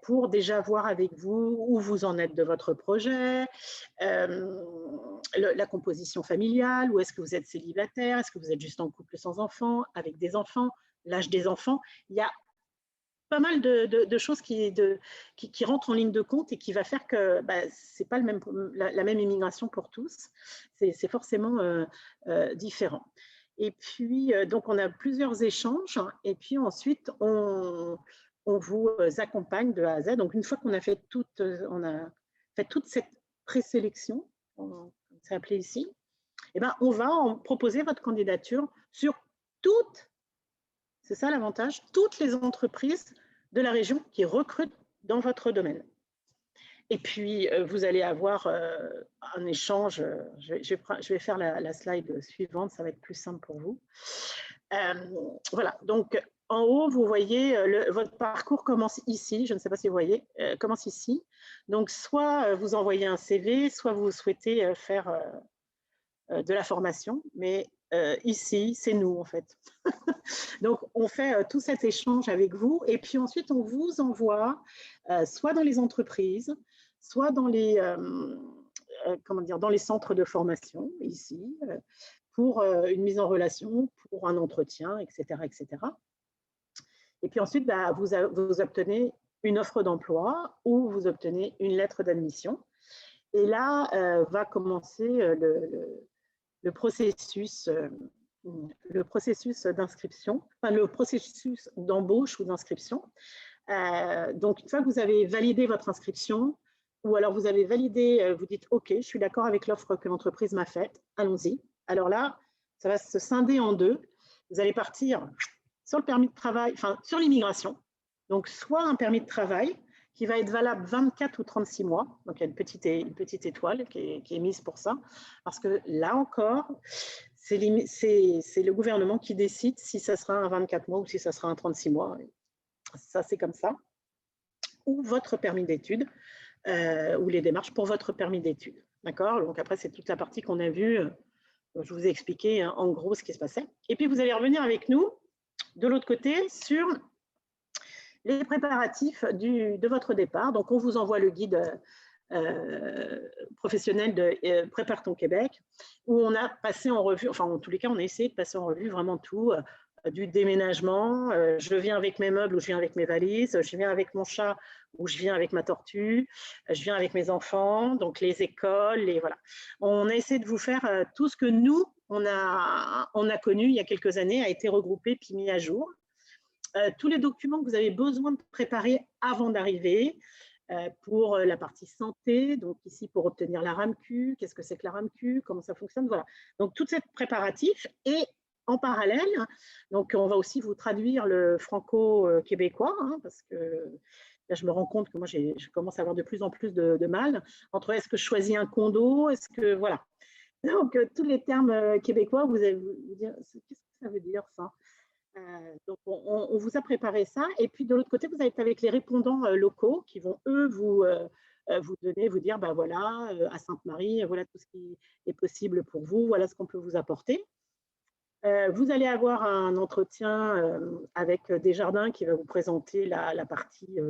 pour déjà voir avec vous où vous en êtes de votre projet, la composition familiale, où est-ce que vous êtes célibataire, est-ce que vous êtes juste en couple sans enfants, avec des enfants, l'âge des enfants. Il y a pas mal de choses qui rentrent en ligne de compte et qui va faire que ce n'est pas la même immigration pour tous, c'est forcément différent. Et puis, donc, on a plusieurs échanges et puis ensuite, on vous accompagne de A à Z. Donc, une fois qu'on a fait toute cette présélection, c'est appelé ici, on va en proposer votre candidature sur c'est ça l'avantage, toutes les entreprises de la région qui recrutent dans votre domaine. Et puis, vous allez avoir un échange. Je vais faire la slide suivante, ça va être plus simple pour vous. Voilà, donc en haut, vous voyez, votre parcours commence ici. Je ne sais pas si vous voyez, commence ici. Donc, soit vous envoyez un CV, soit vous souhaitez faire de la formation, mais ici, c'est nous, en fait. Donc, on fait tout cet échange avec vous et puis ensuite, on vous envoie soit dans les entreprises, soit dans les, dans les centres de formation, ici, pour une mise en relation, pour un entretien, etc. etc. Et puis ensuite, vous obtenez une offre d'emploi ou vous obtenez une lettre d'admission. Et là, va commencer le processus d'inscription, enfin le processus d'embauche ou d'inscription. Donc, une fois que vous avez validé votre inscription, ou alors vous avez validé, vous dites « Ok, je suis d'accord avec l'offre que l'entreprise m'a faite, allons-y ». Alors là, ça va se scinder en deux. Vous allez partir sur le permis de travail, enfin sur l'immigration. Donc, soit un permis de travail qui va être valable 24 ou 36 mois. Donc, il y a une petite étoile qui est mise pour ça. Parce que là encore, c'est le gouvernement qui décide si ça sera un 24 mois ou si ça sera un 36 mois. Ça, c'est comme ça. Ou votre permis d'études, ou les démarches pour votre permis d'études. D'accord? Donc, après, c'est toute la partie qu'on a vue. Je vous ai expliqué en gros ce qui se passait. Et puis, vous allez revenir avec nous, de l'autre côté, sur les préparatifs de votre départ. Donc, on vous envoie le guide professionnel de Prépare ton Québec, où on a passé en revue, enfin, en tous les cas, on a essayé de passer en revue vraiment tout, du déménagement, je viens avec mes meubles ou je viens avec mes valises, je viens avec mon chat ou je viens avec ma tortue, je viens avec mes enfants, donc les écoles, voilà. On a essayé de vous faire tout ce que nous, on a connu il y a quelques années, a été regroupé puis mis à jour. Tous les documents que vous avez besoin de préparer avant d'arriver, pour la partie santé, donc ici pour obtenir la RAMQ, qu'est-ce que c'est que la RAMQ, comment ça fonctionne, voilà. Donc tout cette préparatif et en parallèle, donc on va aussi vous traduire le franco-québécois, hein, parce que là je me rends compte que moi je commence à avoir de plus en plus de mal entre est-ce que je choisis un condo, est-ce que, voilà. Donc tous les termes québécois, vous allez vous dire, qu'est-ce que ça veut dire ça? Donc, on vous a préparé ça. Et puis, de l'autre côté, vous êtes avec les répondants locaux qui vont, eux, vous dire, voilà, à Sainte-Marie, voilà tout ce qui est possible pour vous, voilà ce qu'on peut vous apporter. Vous allez avoir un entretien avec Desjardins qui va vous présenter la partie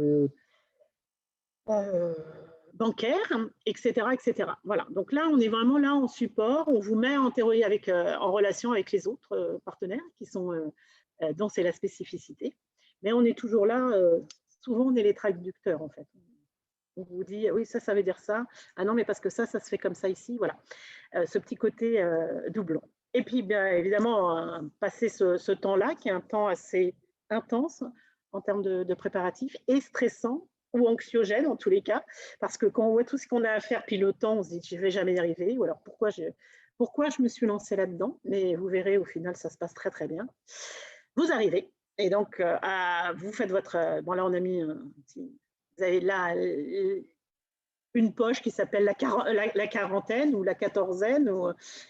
bancaire, etc., etc. Voilà. Donc là, on est vraiment là en support. On vous met en théorie en relation avec les autres partenaires qui sont dont c'est la spécificité. Mais on est toujours là, souvent on est les traducteurs en fait. On vous dit, oui, ça veut dire ça. Ah non, mais parce que ça se fait comme ça ici. Voilà, ce petit côté doublon. Et puis, bien évidemment, passer ce temps-là, qui est un temps assez intense en termes de préparatifs et stressant ou anxiogène en tous les cas, parce que quand on voit tout ce qu'on a à faire, puis le temps, on se dit, je ne vais jamais y arriver, ou alors pourquoi je me suis lancée là-dedans, mais vous verrez, au final, ça se passe très, très bien. Vous arrivez, Et donc, vous faites votre... bon, là, on a mis... vous avez là une poche qui s'appelle la quarantaine ou la quatorzaine,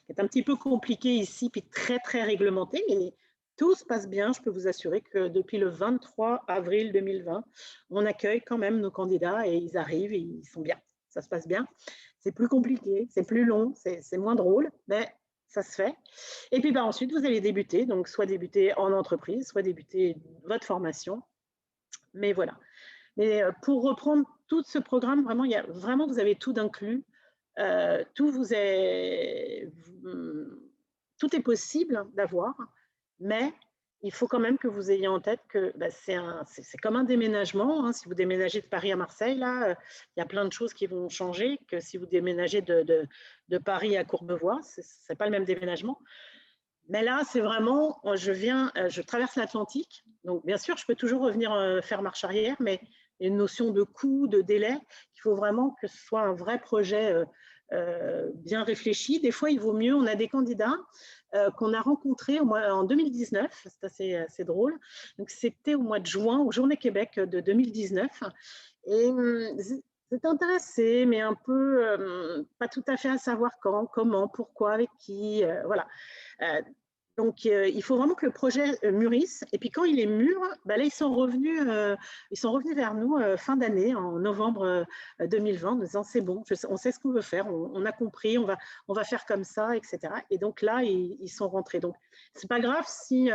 qui est un petit peu compliquée ici, puis très, très réglementée. Mais tout se passe bien. Je peux vous assurer que depuis le 23 avril 2020, on accueille quand même nos candidats et ils arrivent et ils sont bien. Ça se passe bien. C'est plus compliqué, c'est plus long, c'est moins drôle, mais ça se fait. Et puis ensuite, vous allez débuter, donc soit débuter en entreprise, soit débuter votre formation. Mais voilà. Mais pour reprendre tout ce programme, vraiment, vous avez tout d'inclus. Tout est possible d'avoir, mais il faut quand même que vous ayez en tête que c'est comme un déménagement. Hein. Si vous déménagez de Paris à Marseille, là, il y a plein de choses qui vont changer que si vous déménagez de Paris à Courbevoie, c'est pas le même déménagement. Mais là, c'est vraiment, je traverse l'Atlantique. Donc, bien sûr, je peux toujours revenir faire marche arrière, mais il y a une notion de coût, de délai. Il faut vraiment que ce soit un vrai projet bien réfléchi. Des fois, il vaut mieux. On a des candidats qu'on a rencontrés en 2019. C'est assez drôle. Donc, c'était au mois de juin, aux Journées Québec de 2019. Et c'est intéressé, mais un peu pas tout à fait à savoir quand, comment, pourquoi, avec qui. Voilà. Donc, il faut vraiment que le projet mûrisse. Et puis, quand il est mûr, là, ils sont revenus vers nous fin d'année, en novembre 2020, en nous disant c'est bon, on sait ce qu'on veut faire, on a compris, on va faire comme ça, etc. Et donc là, ils sont rentrés. Donc, c'est pas grave si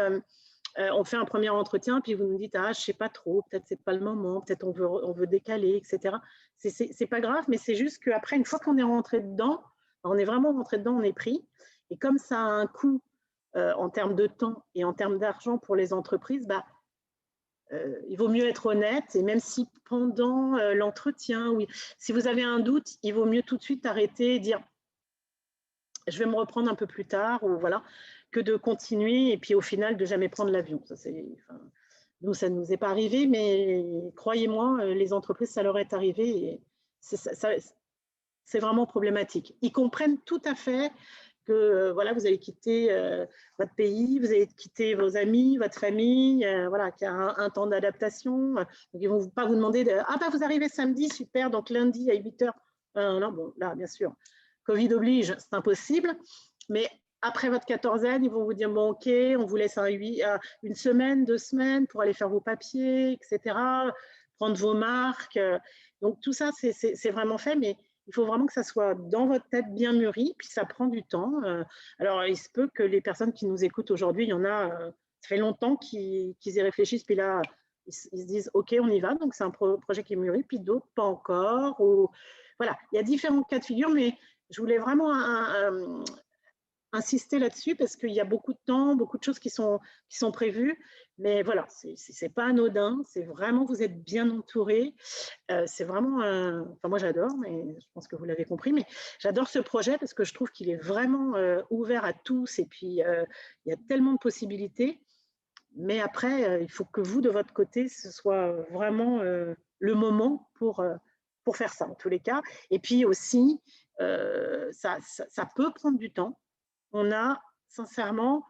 on fait un premier entretien, puis vous nous dites je sais pas trop, peut-être c'est pas le moment, peut-être on veut décaler, etc. C'est pas grave, mais c'est juste qu'après, une fois qu'on est rentré dedans, on est vraiment rentré dedans, on est pris. Et comme ça a un coût en termes de temps et en termes d'argent pour les entreprises, il vaut mieux être honnête. Et même si pendant l'entretien, si vous avez un doute, il vaut mieux tout de suite arrêter et dire je vais me reprendre un peu plus tard, ou voilà, que de continuer et puis au final de jamais prendre l'avion. Nous, ça ne nous est pas arrivé, mais croyez-moi, les entreprises, ça leur est arrivé et c'est vraiment problématique. Ils comprennent tout à fait que voilà, vous allez quitter votre pays, vous allez quitter vos amis, votre famille, voilà, qu'il y a un temps d'adaptation. Donc, ils ne vont pas vous demander vous arrivez samedi, super, donc lundi à 8h. Non, bon, là, bien sûr, Covid oblige, c'est impossible. Mais après votre quatorzaine, ils vont vous dire bon, ok, on vous laisse une semaine, 2 semaines pour aller faire vos papiers, etc., prendre vos marques. Donc, tout ça, c'est vraiment fait, mais il faut vraiment que ça soit dans votre tête bien mûri, puis ça prend du temps. Alors, il se peut que les personnes qui nous écoutent aujourd'hui, il y en a, ça fait longtemps qu'ils y réfléchissent, puis là, ils se disent, OK, on y va, donc c'est un projet qui est mûri, puis d'autres, pas encore. Voilà, il y a différents cas de figure, mais je voulais vraiment insister là-dessus parce qu'il y a beaucoup de temps, beaucoup de choses qui sont prévues. Mais voilà, c'est pas anodin, c'est vraiment, vous êtes bien entouré. C'est vraiment, enfin moi j'adore, mais je pense que vous l'avez compris, mais j'adore ce projet parce que je trouve qu'il est vraiment ouvert à tous et puis il y a tellement de possibilités. Mais après, il faut que vous, de votre côté, ce soit vraiment le moment pour faire ça, en tous les cas. Et puis aussi, ça peut prendre du temps. On a, sincèrement,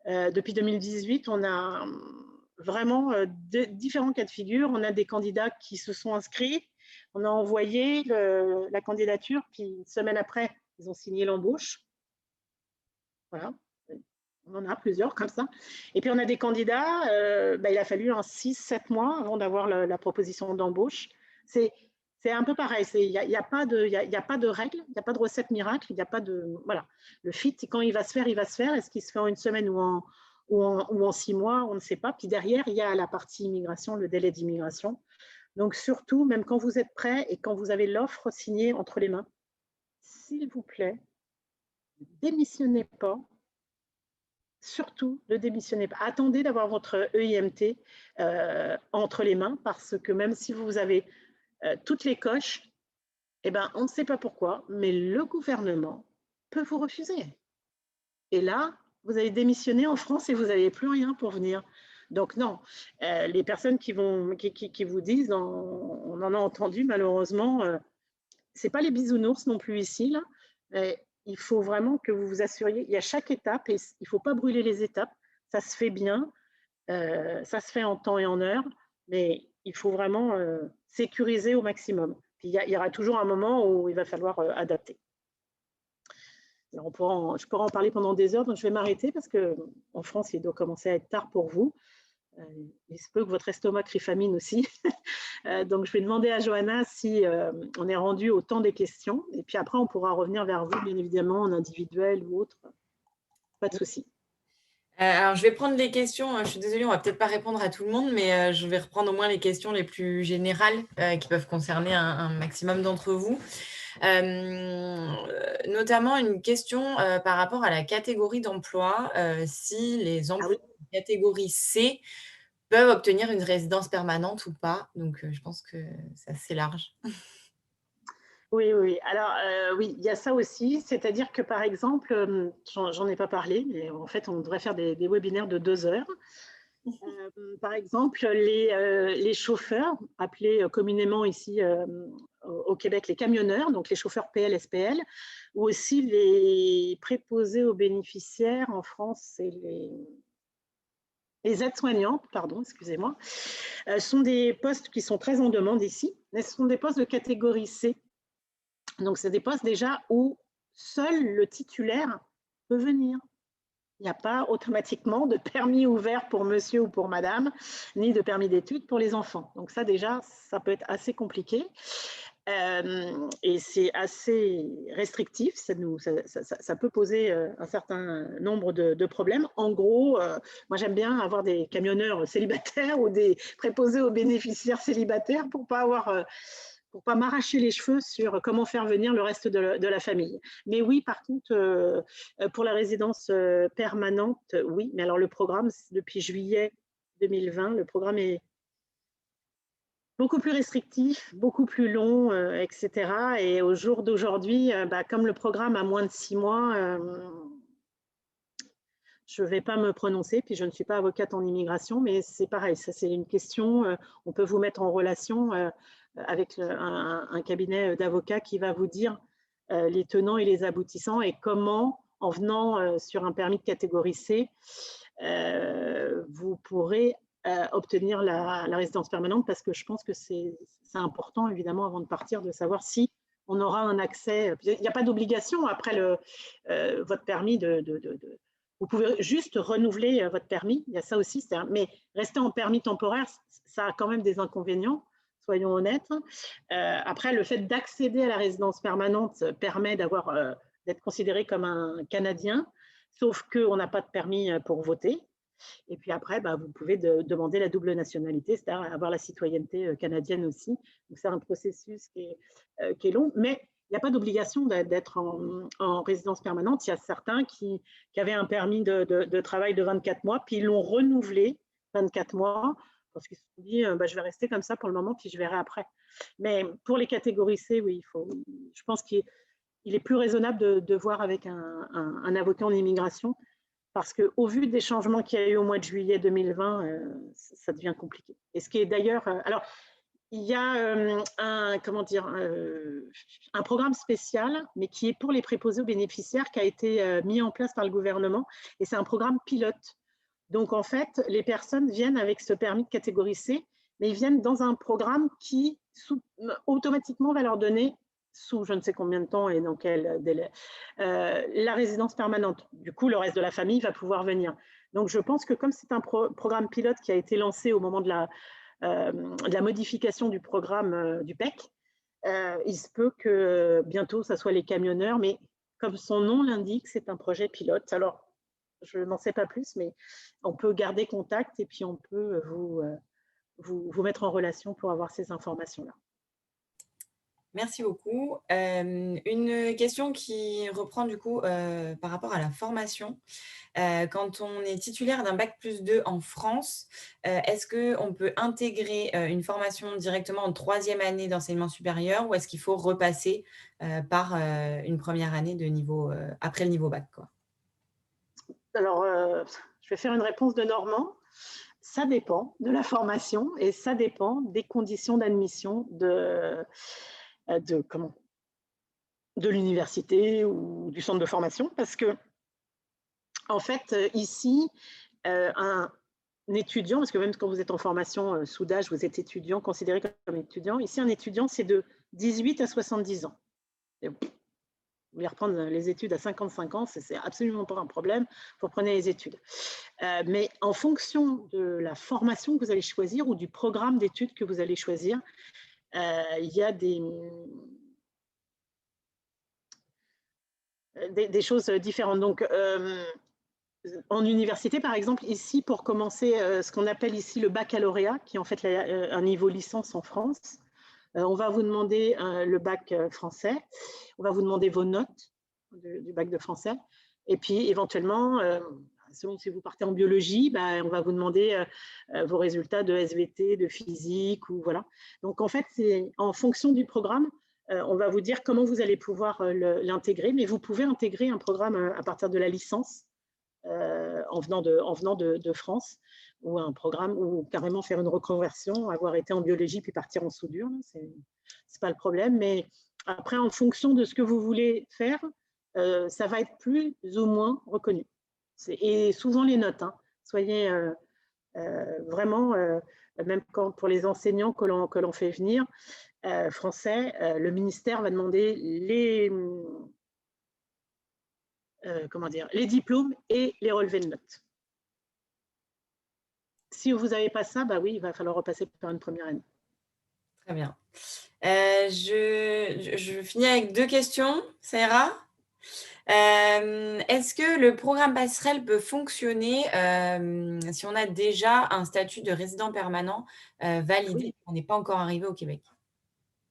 depuis 2018, on a vraiment différents cas de figure. On a des candidats qui se sont inscrits, on a envoyé la candidature, puis une semaine après, ils ont signé l'embauche. Voilà, on en a plusieurs comme ça. Et puis on a des candidats, il a fallu 6-7 mois avant d'avoir la proposition d'embauche. C'est un peu pareil, il n'y a pas de règle, il n'y a pas de recette miracle, il n'y a pas de... Voilà, le fit, quand il va se faire, il va se faire. Est-ce qu'il se fait en une semaine ou en 6 mois, on ne sait pas. Puis derrière, il y a la partie immigration, le délai d'immigration. Donc surtout, même quand vous êtes prêt et quand vous avez l'offre signée entre les mains, s'il vous plaît, ne démissionnez pas. Surtout, ne démissionnez pas. Attendez d'avoir votre EIMT entre les mains parce que même si vous avez toutes les coches, on ne sait pas pourquoi, mais le gouvernement peut vous refuser. Et là, vous allez démissionner en France et vous n'avez plus rien pour venir. Donc non, les personnes qui vous disent, on en a entendu malheureusement, ce n'est pas les bisounours non plus ici, là, mais il faut vraiment que vous vous assuriez, il y a chaque étape et il ne faut pas brûler les étapes, ça se fait bien. Ça se fait en temps et en heure, mais il faut vraiment sécuriser au maximum. Puis il y aura toujours un moment où il va falloir adapter. Alors je pourrais en parler pendant des heures, donc je vais m'arrêter parce qu'en France, il doit commencer à être tard pour vous. Il se peut que votre estomac crie famine aussi. Donc, je vais demander à Johanna si on est rendu au temps des questions. Et puis après, on pourra revenir vers vous, bien évidemment, en individuel ou autre. Pas de souci. Alors, je vais prendre les questions. Je suis désolée, on va peut-être pas répondre à tout le monde, mais je vais reprendre au moins les questions les plus générales qui peuvent concerner un maximum d'entre vous. Notamment une question par rapport à la catégorie d'emploi, si les emplois de catégorie C peuvent obtenir une résidence permanente ou pas. Donc, je pense que c'est assez large. Oui, oui. Alors, oui, il y a ça aussi. C'est-à-dire que, par exemple, j'en ai pas parlé, mais en fait, on devrait faire des webinaires de 2 heures. Par exemple, les chauffeurs, appelés communément ici au Québec les camionneurs, donc les chauffeurs PL, SPL, ou aussi les préposés aux bénéficiaires en France, c'est les aides-soignantes, pardon, excusez-moi, sont des postes qui sont très en demande ici, mais ce sont des postes de catégorie C. Donc, c'est des postes déjà où seul le titulaire peut venir. Il n'y a pas automatiquement de permis ouvert pour monsieur ou pour madame, ni de permis d'études pour les enfants. Donc ça déjà, ça peut être assez compliqué. Et c'est assez restrictif, ça peut poser un certain nombre de problèmes. En gros, moi j'aime bien avoir des camionneurs célibataires ou des préposés aux bénéficiaires célibataires pour pas m'arracher les cheveux sur comment faire venir le reste de la famille. Mais oui, par contre, pour la résidence permanente, oui. Mais alors le programme, depuis juillet 2020, le programme est beaucoup plus restrictif, beaucoup plus long, etc. Et au jour d'aujourd'hui, comme le programme a moins de 6 mois, je ne vais pas me prononcer, puis je ne suis pas avocate en immigration, mais c'est pareil, ça c'est une question, on peut vous mettre en relation avec un cabinet d'avocats qui va vous dire les tenants et les aboutissants et comment, en venant sur un permis de catégorie C, vous pourrez obtenir la résidence permanente, parce que je pense que c'est important, évidemment, avant de partir, de savoir si on aura un accès. Il n'y a pas d'obligation après votre permis vous pouvez juste renouveler votre permis, il y a ça aussi, mais rester en permis temporaire, ça a quand même des inconvénients, soyons honnêtes. Après, le fait d'accéder à la résidence permanente permet d'être considéré comme un Canadien, sauf qu'on n'a pas de permis pour voter. Et puis après, vous pouvez demander la double nationalité, c'est-à-dire avoir la citoyenneté canadienne aussi. Donc, c'est un processus qui est long, mais il n'y a pas d'obligation d'être en résidence permanente. Il y a certains qui avaient un permis de travail de 24 mois, puis ils l'ont renouvelé 24 mois, parce qu'ils se sont dit, je vais rester comme ça pour le moment, puis je verrai après. Mais pour les catégories C, oui, je pense qu'il est plus raisonnable de voir avec un avocat en immigration, parce qu'au vu des changements qu'il y a eu au mois de juillet 2020, ça devient compliqué. Et ce qui est d'ailleurs... alors, il y a un programme spécial, mais qui est pour les préposés aux bénéficiaires, qui a été mis en place par le gouvernement, et c'est un programme pilote. Donc, en fait, les personnes viennent avec ce permis de catégorie C, mais ils viennent dans un programme qui automatiquement va leur donner, sous je ne sais combien de temps et dans quel délai, la résidence permanente. Du coup, le reste de la famille va pouvoir venir. Donc, je pense que comme c'est un programme pilote qui a été lancé au moment de la modification du programme du PEC, il se peut que bientôt, ça soit les camionneurs, mais comme son nom l'indique, c'est un projet pilote. Alors, je n'en sais pas plus, mais on peut garder contact et puis on peut vous mettre en relation pour avoir ces informations-là. Merci beaucoup. Une question qui reprend du coup par rapport à la formation. Quand on est titulaire d'un bac+2 en France, est-ce qu'on peut intégrer une formation directement en 3e année d'enseignement supérieur, ou est-ce qu'il faut repasser par une première année de niveau, après le niveau bac, quoi? Alors, je vais faire une réponse de Normand. Ça dépend de la formation et ça dépend des conditions d'admission de l'université ou du centre de formation, parce que, en fait, ici, un étudiant, parce que même quand vous êtes en formation soudage, vous êtes étudiant, considéré comme étudiant. Ici, un étudiant, c'est de 18 à 70 ans. Et vous voulez reprendre les études à 55 ans, c'est absolument pas un problème, vous reprenez les études. Mais en fonction de la formation que vous allez choisir ou du programme d'études que vous allez choisir, il y a des choses différentes. Donc, en université, par exemple, ici, pour commencer ce qu'on appelle ici le baccalauréat, qui est en fait un niveau licence en France, on va vous demander le bac français, on va vous demander vos notes du bac de français, et puis éventuellement, selon si vous partez en biologie, on va vous demander vos résultats de SVT, de physique, ou voilà. Donc en fait, c'est en fonction du programme, on va vous dire comment vous allez pouvoir l'intégrer, mais vous pouvez intégrer un programme à partir de la licence en venant de France, ou un programme, ou carrément faire une reconversion, avoir été en biologie puis partir en soudure, c'est pas le problème. Mais après, en fonction de ce que vous voulez faire, ça va être plus ou moins reconnu. Et souvent les notes, hein. Soyez vraiment, même quand pour les enseignants que l'on fait venir, français, le ministère va demander les diplômes et les relevés de notes. Si vous n'avez pas ça, oui, il va falloir repasser par une première année. Très bien. Je finis avec 2 questions, ça ira ? Est-ce que le programme passerelle peut fonctionner si on a déjà un statut de résident permanent validé, Oui. on n'est pas encore arrivé au Québec?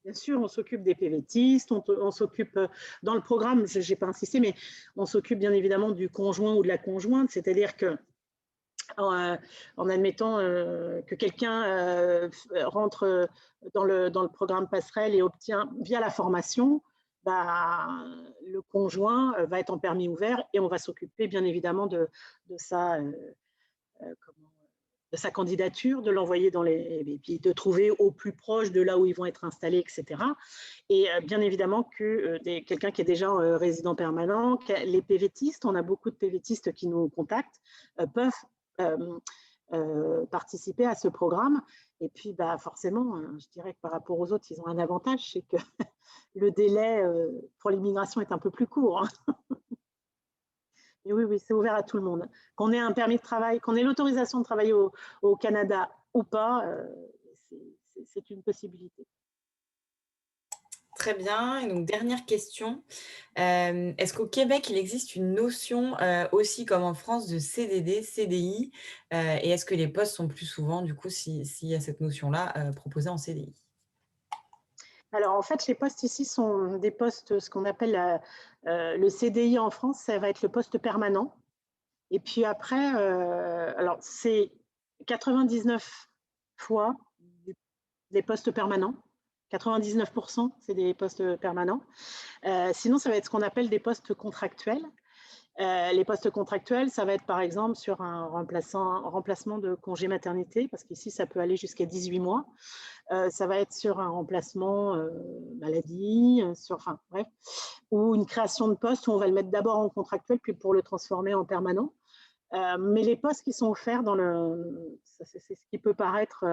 Bien sûr, on s'occupe des PVTistes, on s'occupe, dans le programme, je n'ai pas insisté, mais on s'occupe bien évidemment du conjoint ou de la conjointe, c'est-à-dire que en admettant que quelqu'un rentre dans le programme passerelle et obtient via la formation, le conjoint va être en permis ouvert, et on va s'occuper bien évidemment de sa candidature, de l'envoyer et puis de trouver au plus proche de là où ils vont être installés, etc. Et bien évidemment que quelqu'un qui est déjà résident permanent, les PVTistes, on a beaucoup de PVTistes qui nous contactent, peuvent participer à ce programme. Et puis forcément, je dirais que par rapport aux autres, ils ont un avantage, c'est que le délai pour l'immigration est un peu plus court, hein. Et oui, c'est ouvert à tout le monde. Qu'on ait un permis de travail, qu'on ait l'autorisation de travailler au Canada ou pas, c'est une possibilité. Très bien. Et donc, dernière question. Est-ce qu'au Québec, il existe une notion aussi comme en France de CDD, CDI et est-ce que les postes sont plus souvent, du coup, s'il y a cette notion-là, proposée en CDI? Alors, en fait, les postes ici sont des postes, ce qu'on appelle le CDI en France, ça va être le poste permanent. Et puis après, alors c'est 99 fois des postes permanents. 99%, c'est des postes permanents. Sinon, ça va être ce qu'on appelle des postes contractuels. Les postes contractuels, ça va être par exemple sur un remplacement de congé maternité, parce qu'ici, ça peut aller jusqu'à 18 mois. Ça va être sur un remplacement maladie, bref, ou une création de poste où on va le mettre d'abord en contractuel, puis pour le transformer en permanent. Mais les postes qui sont offerts c'est ce qui peut paraître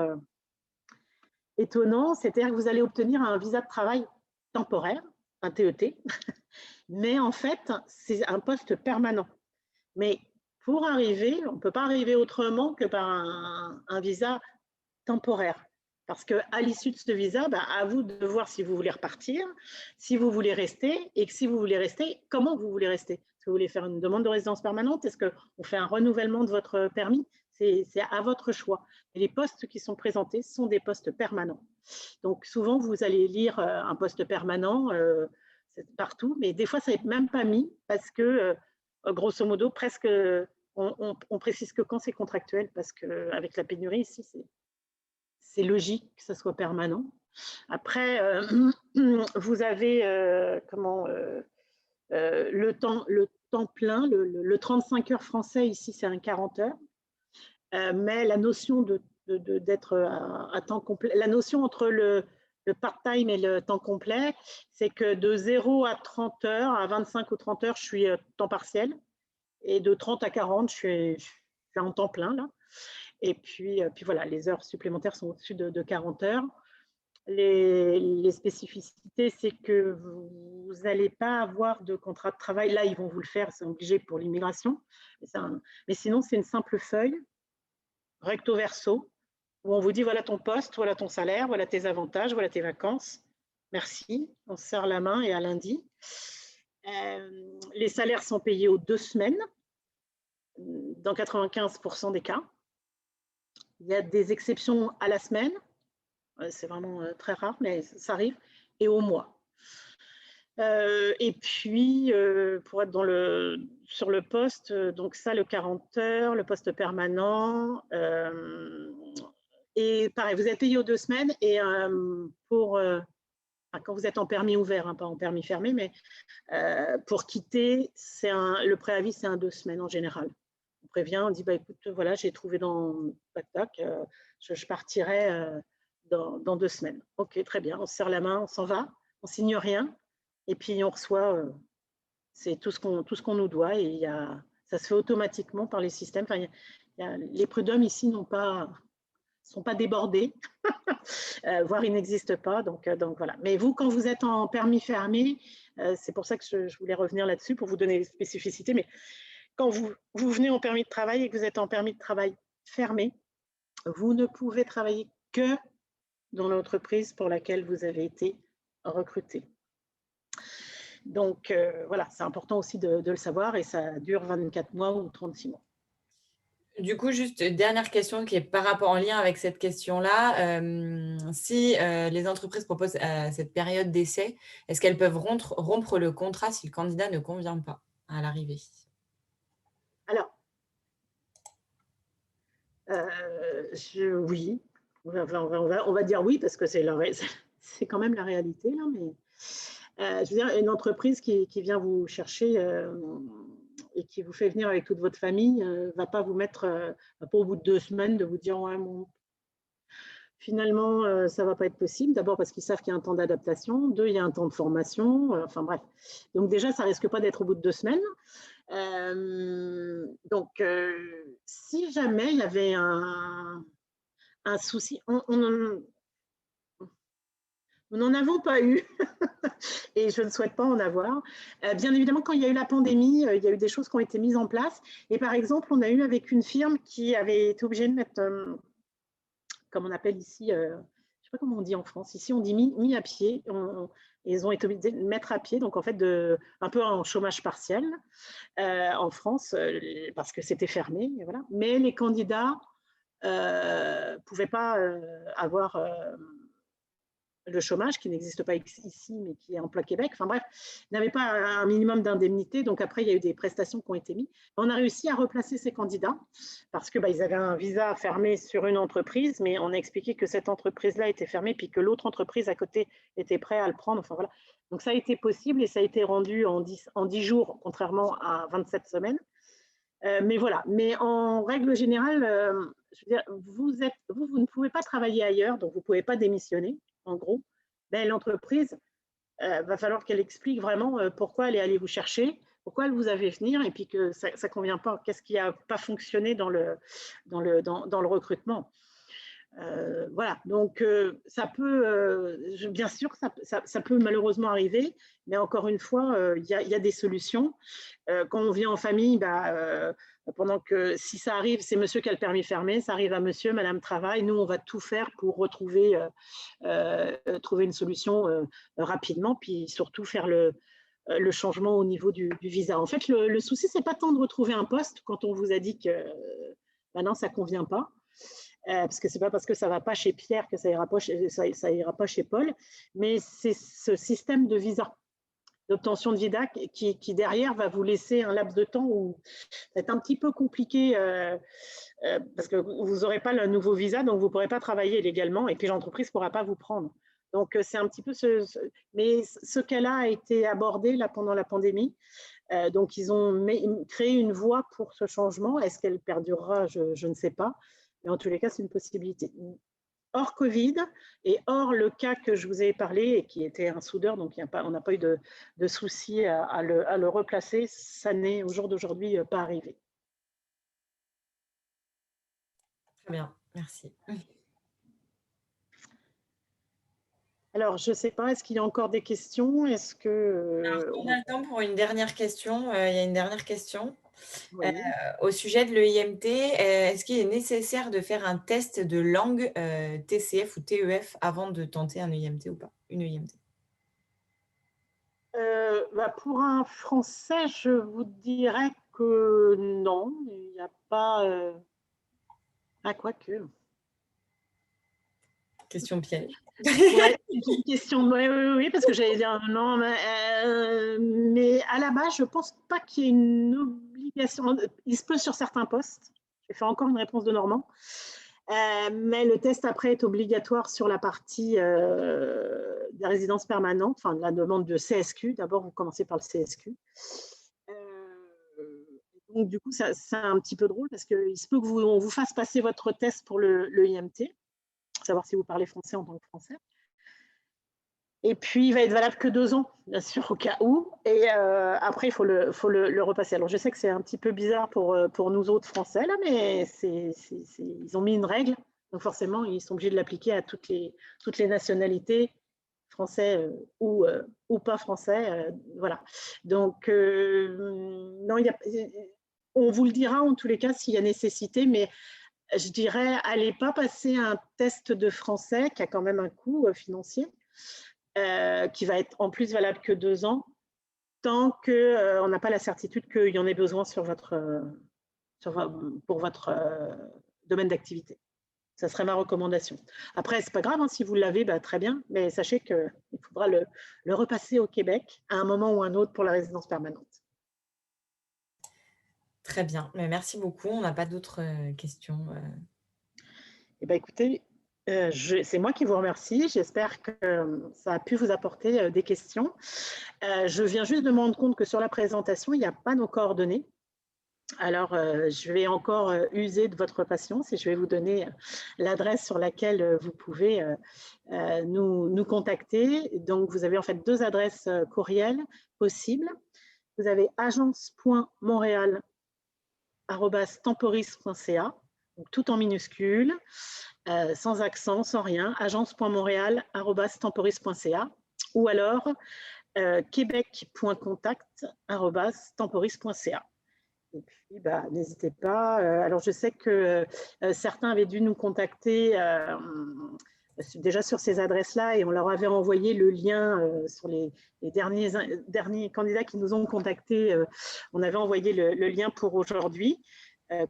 étonnant, c'est-à-dire que vous allez obtenir un visa de travail temporaire, un TET, mais en fait, c'est un poste permanent. Mais pour arriver, on ne peut pas arriver autrement que par un visa temporaire. Parce qu'à l'issue de ce visa, à vous de voir si vous voulez repartir, si vous voulez rester, et que si vous voulez rester, comment vous voulez rester. Est-ce que vous voulez faire une demande de résidence permanente? Est-ce qu'on fait un renouvellement de votre permis? C'est à votre choix. Et les postes qui sont présentés sont des postes permanents. Donc souvent, vous allez lire un poste permanent partout, mais des fois, ça n'est même pas mis parce que, grosso modo, presque, on précise que quand c'est contractuel, parce qu'avec la pénurie ici, c'est logique que ce soit permanent. Après, vous avez le temps plein, le 35 heures français ici, c'est un 40 heures. Mais la notion d'être à temps complet, la notion entre le part-time et le temps complet, c'est que de 0 à 30 heures, à 25 ou 30 heures, je suis temps partiel. Et de 30 à 40, je suis en temps plein, là. Et puis voilà, les heures supplémentaires sont au-dessus de 40 heures. Les spécificités, c'est que vous n'allez pas avoir de contrat de travail. Là, ils vont vous le faire, c'est obligé pour l'immigration. Mais sinon, c'est une simple feuille, recto verso, où on vous dit voilà ton poste, voilà ton salaire, voilà tes avantages, voilà tes vacances. Merci, on se serre la main et à lundi. Les salaires sont payés aux 2 semaines, dans 95% des cas. Il y a des exceptions à la semaine, c'est vraiment très rare, mais ça arrive, et au mois. Et puis, pour être sur le poste, donc ça, le 40 heures, le poste permanent. Et pareil, vous êtes payé aux 2 semaines. Et quand vous êtes en permis ouvert, hein, pas en permis fermé, mais pour quitter, le préavis, c'est un 2 semaines en général. On prévient, on dit, bah, écoute, voilà, j'ai trouvé dans tac, je partirai dans 2 semaines. Ok, très bien, on se serre la main, on s'en va, on signe rien. Et puis, on reçoit, c'est tout ce qu'on nous doit. Et ça se fait automatiquement par les systèmes. Enfin, les prud'hommes ici ne sont pas débordés, voire ils n'existent pas. Donc voilà. Mais vous, quand vous êtes en permis fermé, c'est pour ça que je voulais revenir là-dessus pour vous donner les spécificités. Mais quand vous venez en permis de travail et que vous êtes en permis de travail fermé, vous ne pouvez travailler que dans l'entreprise pour laquelle vous avez été recruté. Donc voilà, c'est important aussi de le savoir, et ça dure 24 mois ou 36 mois. Du coup, juste dernière question qui est par rapport en lien avec cette question-là. Si les entreprises proposent cette période d'essai, est-ce qu'elles peuvent rompre le contrat si le candidat ne convient pas à l'arrivée? Alors, oui, on va dire oui, parce que c'est quand même la réalité, là, mais je veux dire, une entreprise qui vient vous chercher et qui vous fait venir avec toute votre famille ne va pas vous mettre, pas au bout de 2 semaines, de vous dire ouais, finalement, ça ne va pas être possible. D'abord parce qu'ils savent qu'il y a un temps d'adaptation. 2, il y a un temps de formation. Enfin bref. Donc déjà, ça ne risque pas d'être au bout de 2 semaines. Donc, si jamais il y avait un souci, nous n'en avons pas eu et je ne souhaite pas en avoir. Bien évidemment, quand il y a eu la pandémie, il y a eu des choses qui ont été mises en place. Et par exemple, on a eu avec une firme qui avait été obligée de mettre, comme on appelle ici, je ne sais pas comment on dit en France, ici on dit mis à pied. Ils ont été obligés de mettre à pied, donc en fait un peu en chômage partiel en France, parce que c'était fermé. Et voilà. Mais les candidats ne pouvaient pas avoir le chômage, qui n'existe pas ici, mais qui est en plein Québec. Enfin bref, n'avait pas un minimum d'indemnité. Donc après, il y a eu des prestations qui ont été mises. On a réussi à replacer ces candidats parce que ils avaient un visa fermé sur une entreprise, mais on a expliqué que cette entreprise-là était fermée, puis que l'autre entreprise à côté était prête à le prendre. Enfin voilà. Donc ça a été possible et ça a été rendu en 10 jours, contrairement à 27 semaines. Mais voilà. Mais en règle générale, je veux dire, vous ne pouvez pas travailler ailleurs, donc vous ne pouvez pas démissionner. En gros, l'entreprise, va falloir qu'elle explique vraiment pourquoi elle est allée vous chercher, pourquoi elle vous a fait venir, et puis que ça ne convient pas, qu'est-ce qui n'a pas fonctionné dans le recrutement. Voilà, donc ça peut, bien sûr, ça peut malheureusement arriver, mais encore une fois, il y a des solutions. Quand on vient en famille, pendant que si ça arrive, c'est monsieur qui a le permis fermé, ça arrive à monsieur, madame travaille, nous on va tout faire pour trouver une solution rapidement, puis surtout faire le changement au niveau du visa. En fait, le souci, c'est pas tant de retrouver un poste quand on vous a dit que non, ça convient pas. Parce que c'est pas parce que ça va pas chez Pierre que ça ira pas chez Paul, mais c'est ce système de visa, d'obtention de visa qui derrière va vous laisser un laps de temps où c'est un petit peu compliqué parce que vous n'aurez pas le nouveau visa, donc vous ne pourrez pas travailler légalement et puis l'entreprise ne pourra pas vous prendre. Donc c'est un petit peu mais ce cas-là a été abordé là pendant la pandémie. Donc ils ont créé une voie pour ce changement. Est-ce qu'elle perdurera? Je ne sais pas. Mais en tous les cas, c'est une possibilité. Hors Covid et hors le cas que je vous ai parlé et qui était un soudeur, donc on n'a pas eu de souci à le replacer, ça n'est au jour d'aujourd'hui pas arrivé. Très bien, merci. Alors, je ne sais pas, est-ce qu'il y a encore des questions? Est-ce Alors, que... on a le temps pour une dernière question. Il y a une dernière question. Oui. Au sujet de l'EIMT, est-ce qu'il est nécessaire de faire un test de langue TCF ou TEF avant de tenter un EIMT ou pas? Une EIMT. Pour un Français, je vous dirais que non, il n'y a pas... Ah, quoique. Question piège. Ouais, c'est une question de... Oui, parce que j'allais dire non, mais à la base, je ne pense pas qu'il y ait une obligation. Il se peut sur certains postes. Je vais faire encore une réponse de Normand. Mais le test après est obligatoire sur la partie des résidences permanentes, enfin la demande de CSQ. D'abord, vous commencez par le CSQ. Donc, du coup, c'est un petit peu drôle parce qu'il se peut qu'on vous fasse passer votre test pour le IMT, savoir si vous parlez français en tant que Français. Et puis, il va être valable que 2 ans, bien sûr, au cas où. Et après, il faut le repasser. Alors, je sais que c'est un petit peu bizarre pour nous autres Français, là, mais ils ont mis une règle. Donc, forcément, ils sont obligés de l'appliquer à toutes les nationalités, français ou pas français. Voilà. Donc, non, on vous le dira en tous les cas s'il y a nécessité, mais je dirais, allez pas passer un test de français qui a quand même un coût financier. Qui va être en plus valable que 2 ans, tant qu'on n'a pas la certitude qu'il y en ait besoin pour votre domaine d'activité. Ça serait ma recommandation. Après, ce n'est pas grave, hein, si vous l'avez, très bien, mais sachez qu'il faudra le repasser au Québec à un moment ou un autre pour la résidence permanente. Très bien, mais merci beaucoup. On n'a pas d'autres questions. Eh bien, écoutez, c'est moi qui vous remercie. J'espère que ça a pu vous apporter des questions. Je viens juste de me rendre compte que sur la présentation, il n'y a pas nos coordonnées. Alors, je vais encore user de votre patience et je vais vous donner l'adresse sur laquelle vous pouvez nous contacter. Donc, vous avez en fait 2 adresses courriel possibles. Vous avez agence.montréal@temporis.ca, tout en minuscules, sans accent, sans rien, agence.montréal@temporis.ca, ou alors québec.contact@temporis.ca. Et puis, n'hésitez pas. Alors, je sais que certains avaient dû nous contacter déjà sur ces adresses-là et on leur avait envoyé le lien sur les derniers candidats qui nous ont contactés. On avait envoyé le lien pour aujourd'hui.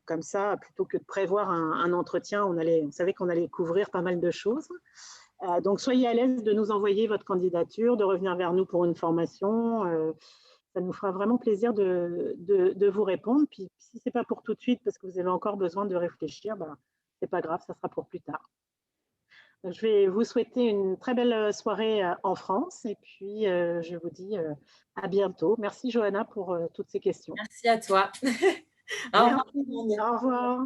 Comme ça, plutôt que de prévoir un entretien, on savait qu'on allait couvrir pas mal de choses. Donc, soyez à l'aise de nous envoyer votre candidature, de revenir vers nous pour une formation. Ça nous fera vraiment plaisir de vous répondre. Puis, si ce n'est pas pour tout de suite, parce que vous avez encore besoin de réfléchir, ce n'est pas grave, ça sera pour plus tard. Donc, je vais vous souhaiter une très belle soirée en France et puis je vous dis à bientôt. Merci Johanna pour toutes ces questions. Merci à toi. Au revoir. Merci, au revoir.